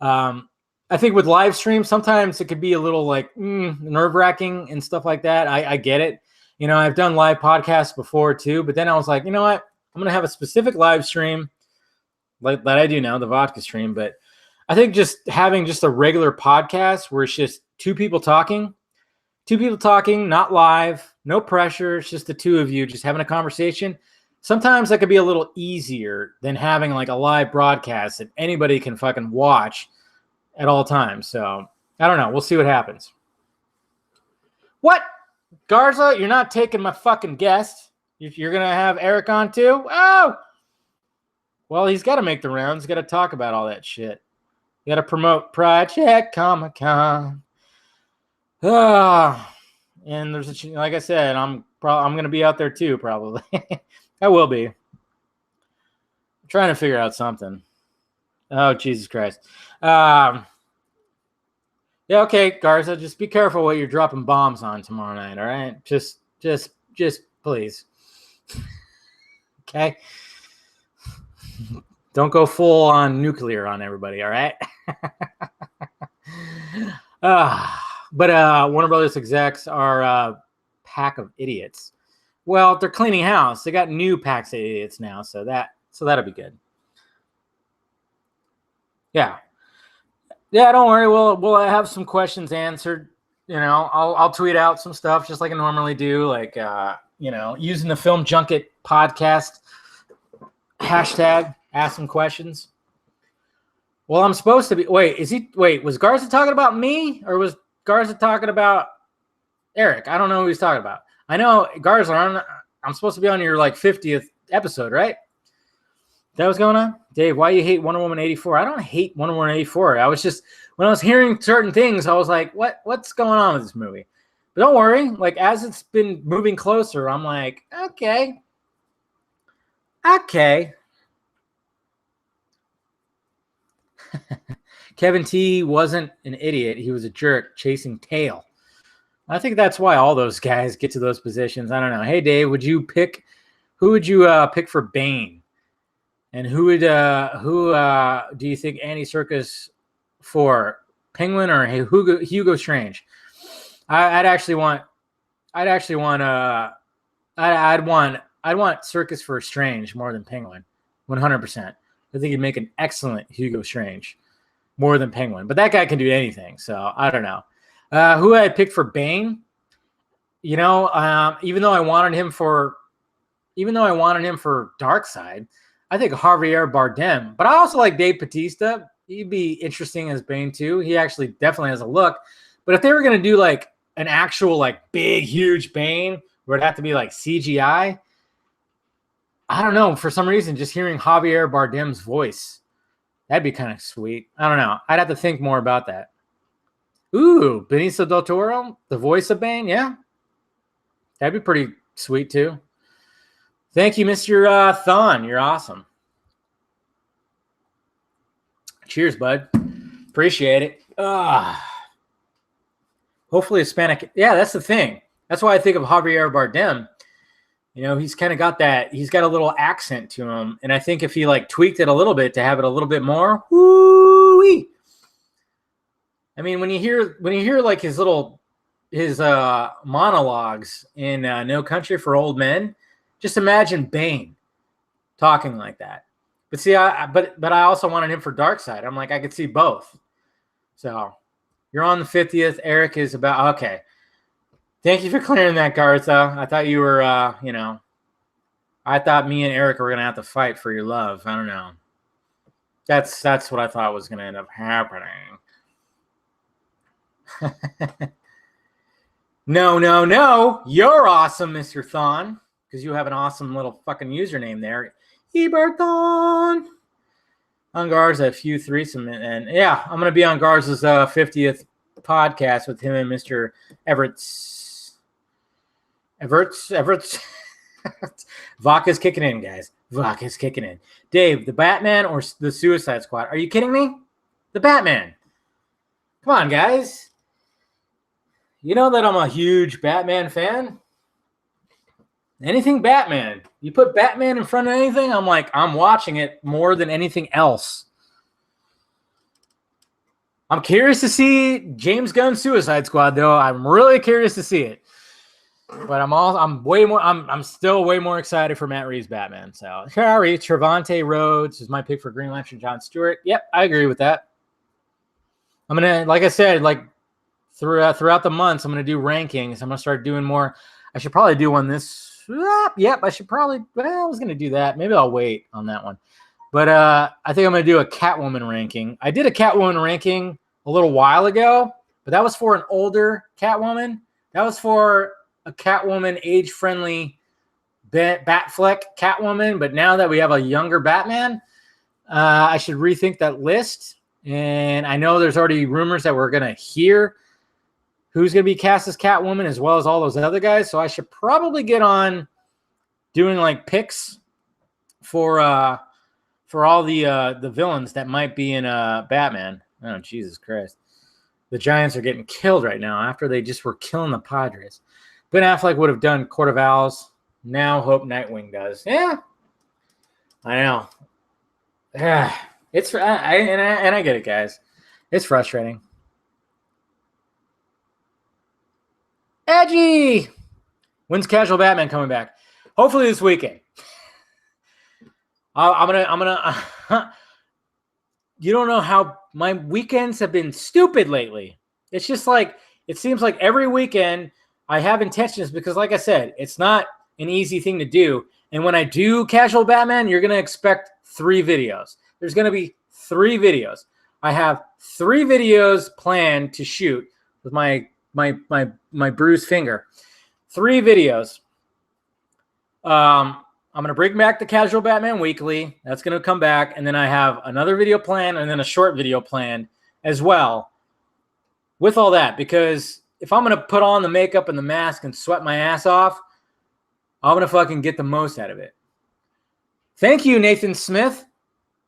I think with live stream, sometimes it could be a little like nerve-wracking and stuff like that. I get it. You know, I've done live podcasts before too, but then I was like, you know what? I'm going to have a specific live stream like that I do now, the vodka stream. But I think just having just a regular podcast where it's just two people talking, not live, no pressure. It's just the two of you just having a conversation. Sometimes that could be a little easier than having like a live broadcast that anybody can fucking watch at all times. So I don't know. We'll see what happens. What? Garza, you're not taking my fucking guest. You're going to have Eric on too? Oh! Well, he's got to make the rounds. He's got to talk about all that shit. You got to promote Project Comic-Con. And there's like I said, I'm going to be out there too, probably. I will be. I'm trying to figure out something. Oh, Jesus Christ. Yeah, okay, Garza, just be careful what you're dropping bombs on tomorrow night, all right? Just please. Okay? Don't go full on nuclear on everybody, all right? But Warner Brothers execs are a pack of idiots. Well, they're cleaning house. They got new packs of idiots now, so that'll be good. Yeah, don't worry. We'll have some questions answered. You know, I'll tweet out some stuff just like I normally do, like you know, using the Film Junket podcast hashtag. Ask some questions. Well, I'm supposed to be. Was Garza talking about me or was Garza talking about Eric? I don't know who he's talking about. I know Garza. I'm supposed to be on your like 50th episode, right? That was going on? Dave, why you hate Wonder Woman 84? I don't hate Wonder Woman 84. I was just, when I was hearing certain things, I was like, what's going on with this movie? But don't worry. Like, as it's been moving closer, I'm like, okay. Kevin T wasn't an idiot. He was a jerk chasing tail. I think that's why all those guys get to those positions. I don't know. Hey, Dave, who would you pick for Bane? And who do you think Andy Serkis for Penguin or Hugo Strange? I'd want Serkis for Strange more than Penguin, 100%. I think he'd make an excellent Hugo Strange more than Penguin, but that guy can do anything. So I don't know. Who I picked for Bane? You know, even though I wanted him for Darkseid, I think Javier Bardem, but I also like Dave Bautista. He'd be interesting as Bane too. He actually definitely has a look. But if they were gonna do like an actual like big huge Bane, where it'd have to be like CGI, I don't know. For some reason, just hearing Javier Bardem's voice, that'd be kind of sweet. I don't know. I'd have to think more about that. Ooh, Benicio del Toro, the voice of Bane, yeah, that'd be pretty sweet too. Thank you, Mr. Thon. You're awesome. Cheers, bud. Appreciate it. Hopefully Hispanic. Yeah, that's the thing. That's why I think of Javier Bardem. You know, he's kind of got that. He's got a little accent to him, and I think if he like tweaked it a little bit to have it a little bit more, woo-wee. I mean, when you hear like his monologues in No Country for Old Men, just imagine Bane talking like that. But see, but I also wanted him for Darkseid. I'm like, I could see both. So you're on the 50th. Eric is about okay. Thank you for clearing that, Garza. I thought you were, I thought me and Eric were gonna have to fight for your love. I don't know. That's what I thought was gonna end up happening. No. You're awesome, Mr. Thon, because you have an awesome little fucking username there. Eberthon. On Garza, a few threesome. And yeah, I'm going to be on Garza's 50th podcast with him and Mr. Everts. Vodka's kicking in, guys. Vodka's kicking in. Dave, the Batman or the Suicide Squad? Are you kidding me? The Batman. Come on, guys. You know that I'm a huge Batman fan. Anything Batman. You put Batman in front of anything, I'm like, I'm watching it more than anything else. I'm curious to see James Gunn's Suicide Squad, though. I'm really curious to see it. But I'm still way more excited for Matt Reeves' Batman. So sorry, Trevante Rhodes is my pick for Green Lantern. John Stewart. Yep, I agree with that. I'm gonna, like I said, like throughout the months, I'm gonna do rankings. I'm gonna start doing more. I should probably do one this. Yep, I should probably. Well, I was gonna do that. Maybe I'll wait on that one. But I think I'm gonna do a Catwoman ranking. I did a Catwoman ranking a little while ago, but that was for an older Catwoman. That was for a Catwoman age-friendly Batfleck Catwoman. But now that we have a younger Batman, I should rethink that list. And I know there's already rumors that we're gonna hear who's going to be cast as Catwoman, as well as all those other guys. So I should probably get on doing like picks for all the villains that might be in Batman. Oh, Jesus Christ. The Giants are getting killed right now after they just were killing the Padres. Ben Affleck would have done Court of Owls. Now hope Nightwing does. Yeah, I know. It's I get it, guys. It's frustrating. Edgy. When's Casual Batman coming back? Hopefully this weekend. I'm gonna. You don't know how my weekends have been stupid lately. It's just like it seems like every weekend I have intentions because, like I said, it's not an easy thing to do. And when I do Casual Batman, you're gonna expect 3 videos. There's gonna be 3 videos. I have 3 videos planned to shoot with my bruised finger. 3 videos. I'm going to bring back the Casual Batman Weekly. That's going to come back. And then I have another video planned and then a short video planned as well with all that. Because if I'm going to put on the makeup and the mask and sweat my ass off, I'm going to fucking get the most out of it. Thank you, Nathan Smith.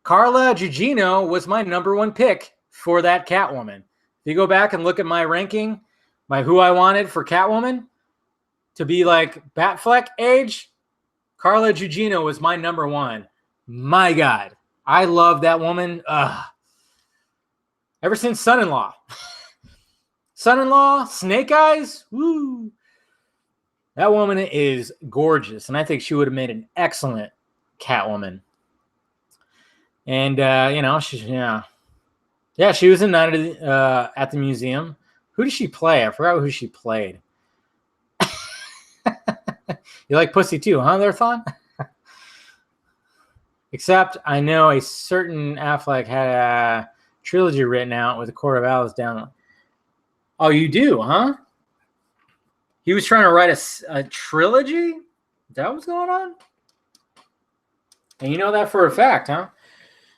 Carla Gugino was my number 1 pick for that Catwoman. If you go back and look at my ranking, my who I wanted for Catwoman to be like Batfleck age, Carla Gugino was my number 1. My God. I love that woman. Ever since Son-in-Law. Son-in-Law, Snake Eyes. Woo. That woman is gorgeous. And I think she would have made an excellent Catwoman. And, she was in Night at the Museum. Who did she play? I forgot who she played. You like pussy too, huh, there, Thon? Except I know a certain Affleck had trilogy written out with a quarter of hours down. Oh, you do, huh? He was trying to write a trilogy? Is that what's going on? And you know that for a fact, huh?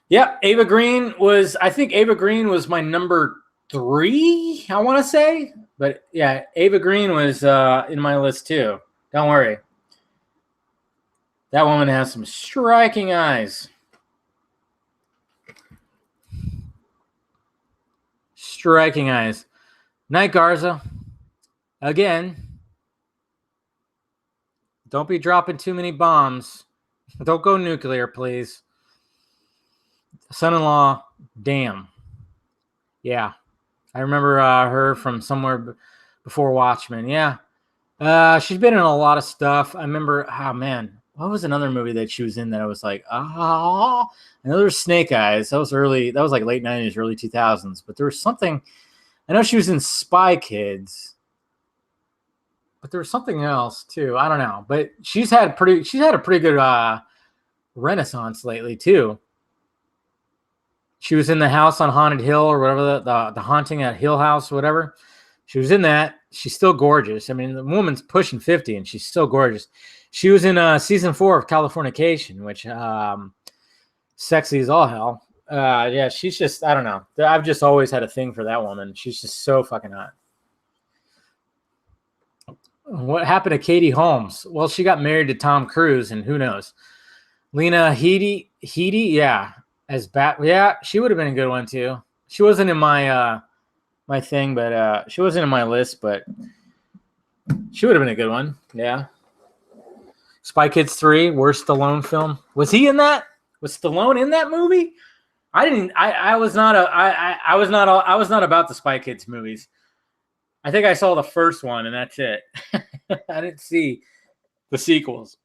Yeah, Ava Green was my number 3, I want to say. But yeah, Ava Green was in my list too. Don't worry. That woman has some striking eyes. Striking eyes. Night Garza. Again. Don't be dropping too many bombs. Don't go nuclear, please. Son-in-law, damn. Yeah. I remember her from somewhere before Watchmen. Yeah. She's been in a lot of stuff. I remember, oh man, what was another movie that she was in that I was like, oh, another Snake Eyes. That was like late 90s, early 2000s. But there was something, I know she was in Spy Kids. But there was something else too. I don't know. But she's had a pretty good renaissance lately too. She was in The House on Haunted Hill or whatever, the Haunting at Hill House, whatever. She was in that. She's still gorgeous. I mean, the woman's pushing 50 and she's still gorgeous. She was in season 4 of Californication, which sexy as all hell. Yeah, she's just, I don't know. I've just always had a thing for that woman. She's just so fucking hot. What happened to Katie Holmes? Well, she got married to Tom Cruise, and who knows? Lena Headey, yeah, yeah, she would have been a good one too. She wasn't in my my thing, but she wasn't in my list, but she would have been a good one. Yeah. Spy Kids 3, worst Stallone film. Was he in that? Was Stallone in that movie? I was not about the Spy Kids movies. I think I saw the first one and that's it. I didn't see the sequels.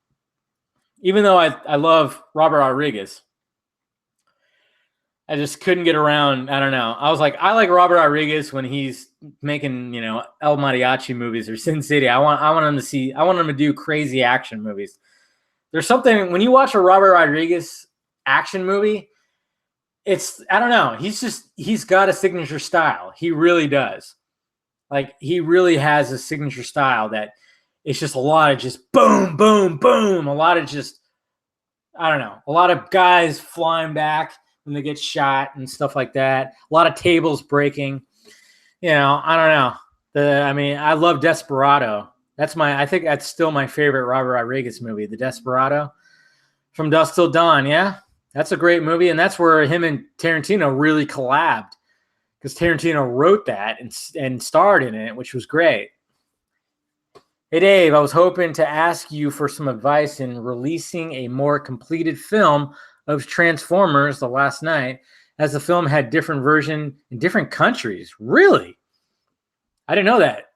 Even though I love Robert Rodriguez. I just couldn't get around. I don't know. I was like, I like Robert Rodriguez when he's making, El Mariachi movies or Sin City. I want him to do crazy action movies. There's something when you watch a Robert Rodriguez action movie, I don't know. He's got a signature style. He really does. Like he really has a signature style that it's just a lot of just boom, boom, boom. A lot of just, I don't know. A lot of guys flying back when they get shot and stuff like that. A lot of tables breaking. I don't know. I love Desperado. I think that's still my favorite Robert Rodriguez movie, The Desperado. From Dusk Till Dawn, yeah. That's a great movie, and that's where him and Tarantino really collabed. Because Tarantino wrote that and starred in it, which was great. Hey, Dave, I was hoping to ask you for some advice in releasing a more completed film of Transformers the last night, as the film had different version in different countries. Really? I didn't know that.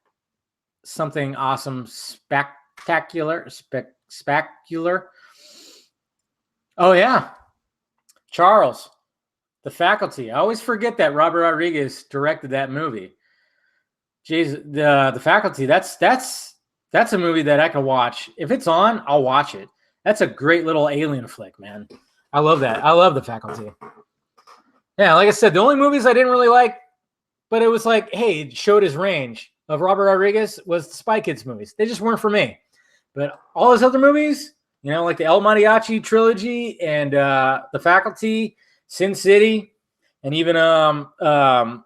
Something awesome, spectacular. Oh, yeah. Charles, The Faculty. I always forget that Robert Rodriguez directed that movie. Jeez, the Faculty, that's a movie that I can watch. If it's on, I'll watch it. That's a great little alien flick, man. I love that. I love The Faculty. Yeah, like I said, the only movies I didn't really like, but it was like, hey, it showed his range of Robert Rodriguez was the Spy Kids movies. They just weren't for me. But all his other movies, like the El Mariachi trilogy and The Faculty, Sin City, and even Alita,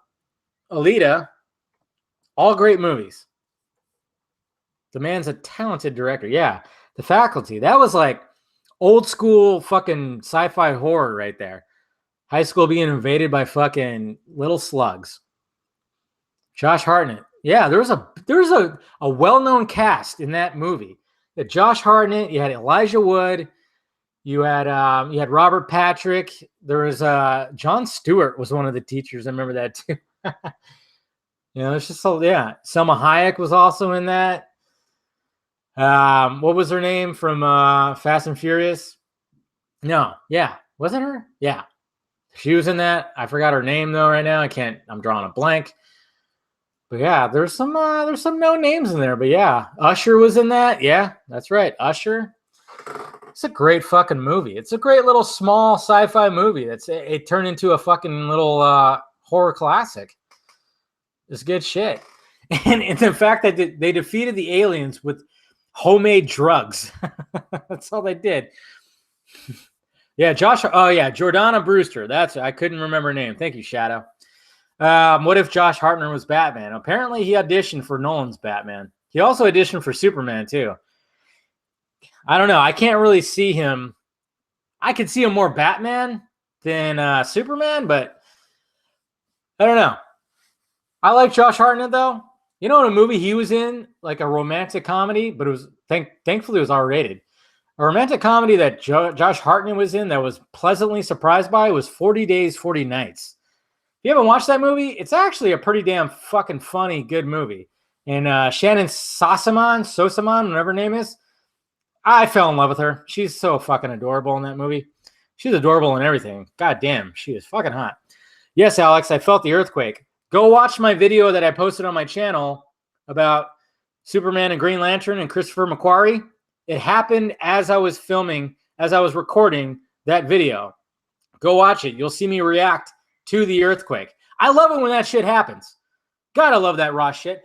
all great movies. The man's a talented director. Yeah, The Faculty. That was like old school fucking sci-fi horror right there. High school being invaded by fucking little slugs. Josh Hartnett. Yeah, there was a well-known cast in that movie. You had Josh Hartnett, you had Elijah Wood, you had Robert Patrick. There was Jon Stewart was one of the teachers. I remember that too. It's just so Selma Hayek was also in that. What was her name from Fast and Furious? No, yeah, wasn't her? Yeah, she was in that. I forgot her name though. Right now, I'm drawing a blank. But yeah, there's some known names in there. But yeah, Usher was in that. Yeah, that's right, Usher. It's a great fucking movie. It's a great little small sci-fi movie. It turned into a fucking little horror classic. It's good shit. And the fact that they defeated the aliens with homemade drugs. That's all they did. Yeah, Josh. Oh, yeah, Jordana Brewster. I couldn't remember her name. Thank you, Shadow. What if Josh Hartnett was Batman? Apparently, he auditioned for Nolan's Batman. He also auditioned for Superman, too. I don't know. I can't really see him. I could see him more Batman than Superman, but I don't know. I like Josh Hartnett, though. You know, in a movie he was in, like a romantic comedy, but it was thankfully it was R-rated. A romantic comedy that Josh Hartnett was in that was pleasantly surprised by was 40 Days, 40 Nights. If you haven't watched that movie, it's actually a pretty damn fucking funny, good movie. And Shannon Sosaman, whatever her name is, I fell in love with her. She's so fucking adorable in that movie. She's adorable in everything. God damn, she is fucking hot. Yes, Alex, I felt the earthquake. Go watch my video that I posted on my channel about Superman and Green Lantern and Christopher McQuarrie. It happened as I was filming, as I was recording that video. Go watch it. You'll see me react to the earthquake. I love it when that shit happens. God, I love that raw shit.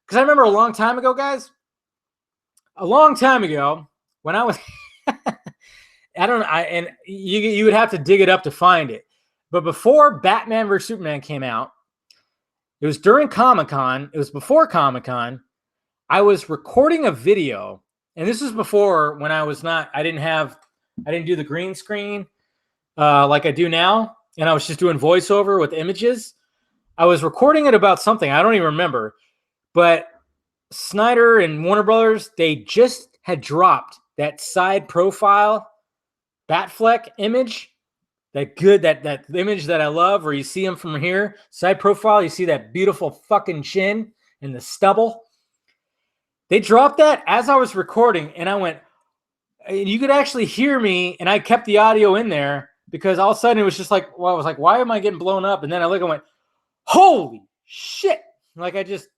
Because I remember a long time ago, guys, when I was, and you would have to dig it up to find it. But before Batman vs. Superman came out, it was during Comic-Con. It was before Comic-Con. I was recording a video, and this was before when I didn't do the green screen like I do now, and I was just doing voiceover with images. I was recording it about something. I don't even remember. But Snyder and Warner Brothers, they just had dropped that side profile Batfleck image. That image that I love where you see him from here, side profile, you see that beautiful fucking chin and the stubble. They dropped that as I was recording, and I went, you could actually hear me, and I kept the audio in there because all of a sudden it was just like, well, I was like, why am I getting blown up? And then I look and went, holy shit. Like I just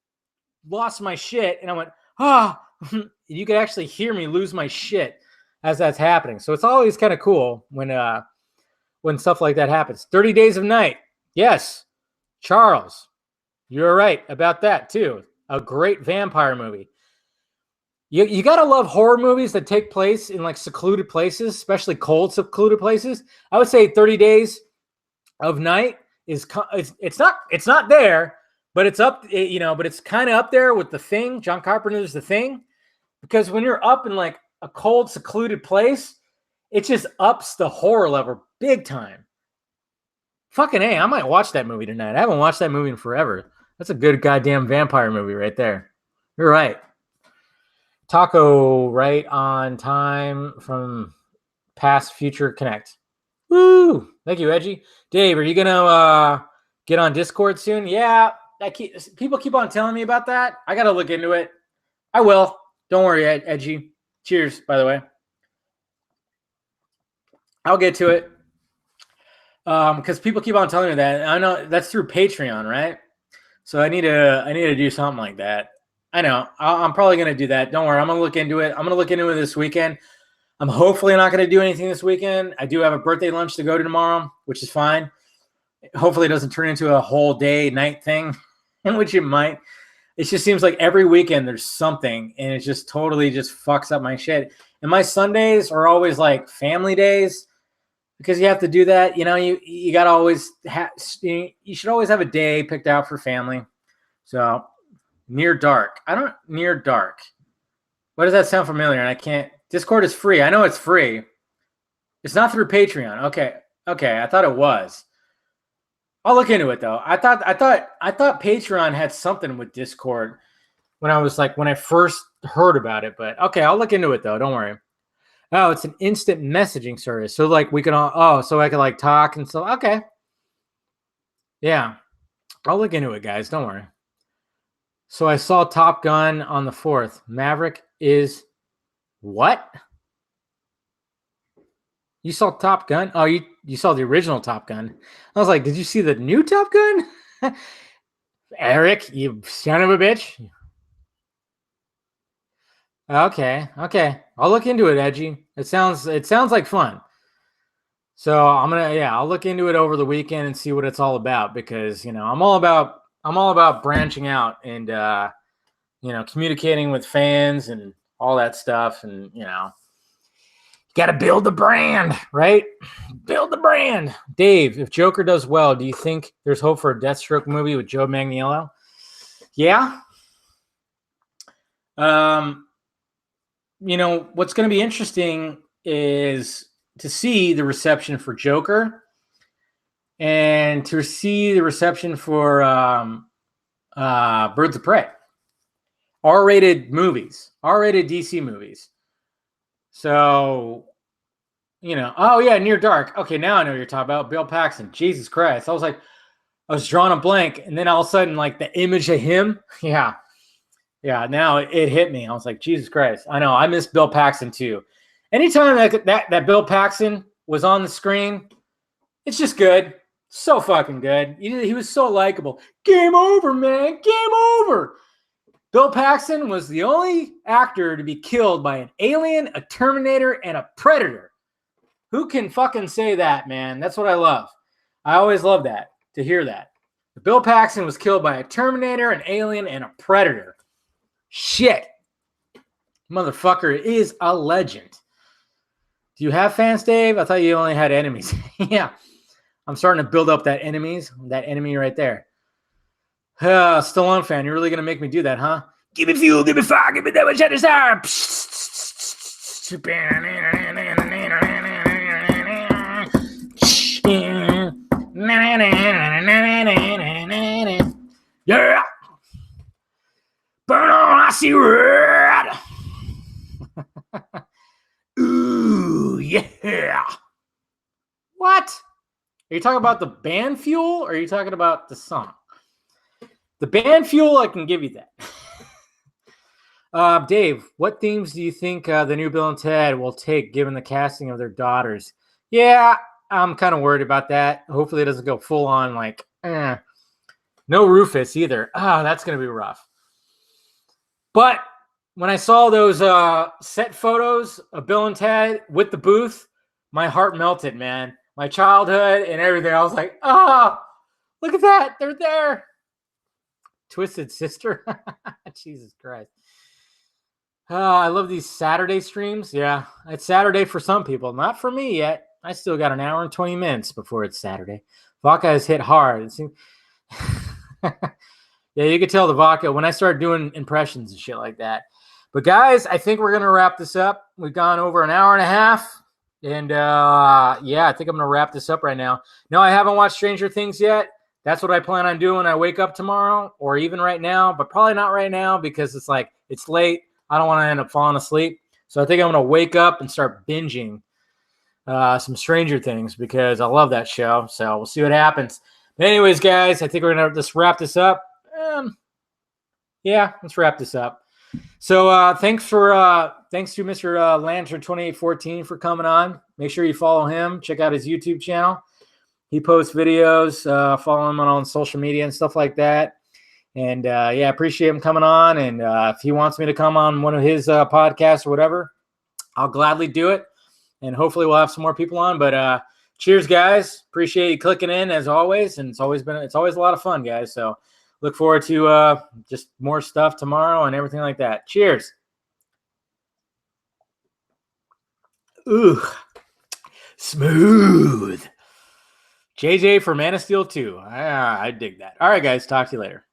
lost my shit, and I went, you could actually hear me lose my shit as that's happening. So it's always kind of cool when stuff like that happens. 30 Days of Night. Yes, Charles, you're right about that too. A great vampire movie. You got to love horror movies that take place in like secluded places, especially cold secluded places. I would say 30 Days of Night is it's not there, but it's up, but it's kind of up there with The Thing. John Carpenter's The Thing, because when you're up in like a cold secluded place, it just ups the horror level big time. Fucking A, I might watch that movie tonight. I haven't watched that movie in forever. That's a good goddamn vampire movie right there. You're right. Taco, right on time from Past Future Connect. Woo! Thank you, Edgy. Dave, are you going to get on Discord soon? Yeah, people keep on telling me about that. I got to look into it. I will. Don't worry, Edgy. Cheers, by the way. I'll get to it. Because people keep on telling me that. I know that's through Patreon, right? So I need to do something like that. I know. I'm probably going to do that. Don't worry. I'm going to look into it. I'm going to look into it this weekend. I'm hopefully not going to do anything this weekend. I do have a birthday lunch to go to tomorrow, which is fine. Hopefully it doesn't turn into a whole day, night thing, which it might. It just seems like every weekend there's something, and it just totally just fucks up my shit. And my Sundays are always like family days because you have to do that. You got to always you should always have a day picked out for family. So Near Dark. Near Dark. Why does that sound familiar? And I can't. Discord is free. I know it's free. It's not through Patreon. Okay. I thought it was. I'll look into it though. I thought Patreon had something with Discord when I first heard about it. But okay, I'll look into it though. Don't worry. Oh, it's an instant messaging service. So like we can all. So I can like talk and stuff. Okay. Yeah, I'll look into it, guys. Don't worry. So I saw Top Gun on the 4th. Maverick is what? You saw Top Gun? Oh, you saw the original Top Gun. I was like, did you see the new Top Gun? Eric, you son of a bitch. Okay. I'll look into it, Edgy. It sounds like fun. So I'll look into it over the weekend and see what it's all about, because I'm all about branching out and communicating with fans and all that stuff, and got to build the brand, right? Build the brand. Dave, if Joker does well, do you think there's hope for a Deathstroke movie with Joe Manganiello? Yeah. What's going to be interesting is to see the reception for Joker and to see the reception for Birds of Prey. R-rated movies, R-rated DC movies. So, oh yeah, Near Dark. Okay, now I know what you're talking about. Bill Paxton. Jesus Christ. I was drawing a blank, and then all of a sudden, like, the image of him. Yeah. Now it hit me. I was like, Jesus Christ. I know. I miss Bill Paxton too. Anytime that Bill Paxton was on the screen, it's just good. So fucking good. He was so likable. Game over, man. Game over. Bill Paxton was the only actor to be killed by an alien, a Terminator, and a Predator. Who can fucking say that, man? That's what I love. I always love that, to hear that. Bill Paxton was killed by a Terminator, an alien, and a Predator. Shit. Motherfucker is a legend. Do you have fans, Dave? I thought you only had enemies. Yeah. I'm starting to build up that enemy right there. Stallone fan, you're really going to make me do that, huh? Give me fuel, give me fire, give me that much I desire. Yeah. Burn on, I see red. Ooh, yeah. What? Are you talking about the band Fuel, or are you talking about the song? The band Fuel, I can give you that. Dave, what themes do you think the new Bill and Ted will take given the casting of their daughters? Yeah, I'm kind of worried about that. Hopefully it doesn't go full on like, no Rufus either. That's going to be rough. But when I saw those set photos of Bill and Ted with the booth, my heart melted, man. My childhood and everything. I was like, look at that. They're there. Twisted Sister. Jesus Christ. I love these Saturday streams. Yeah, it's Saturday for some people. Not for me yet. I still got an hour and 20 minutes before it's Saturday. Vodka has hit hard. Yeah, you could tell the vodka when I start doing impressions and shit like that. But guys, I think we're going to wrap this up. We've gone over an hour and a half. And yeah, I think I'm going to wrap this up right now. No, I haven't watched Stranger Things yet. That's what I plan on doing when I wake up tomorrow, or even right now, but probably not right now because it's late. I don't want to end up falling asleep. So I think I'm going to wake up and start binging some Stranger Things because I love that show. So we'll see what happens. But anyways, guys, I think we're going to just wrap this up. Yeah, let's wrap this up. So thanks to Mr. Lantern 2814 for coming on. Make sure you follow him. Check out his YouTube channel. He posts videos. Follow him on social media and stuff like that. And yeah, appreciate him coming on. And if he wants me to come on one of his podcasts or whatever, I'll gladly do it. And hopefully we'll have some more people on. But cheers, guys. Appreciate you clicking in as always. And it's always a lot of fun, guys. So look forward to just more stuff tomorrow and everything like that. Cheers. Ooh, smooth. JJ for Man of Steel 2. I dig that. All right, guys. Talk to you later.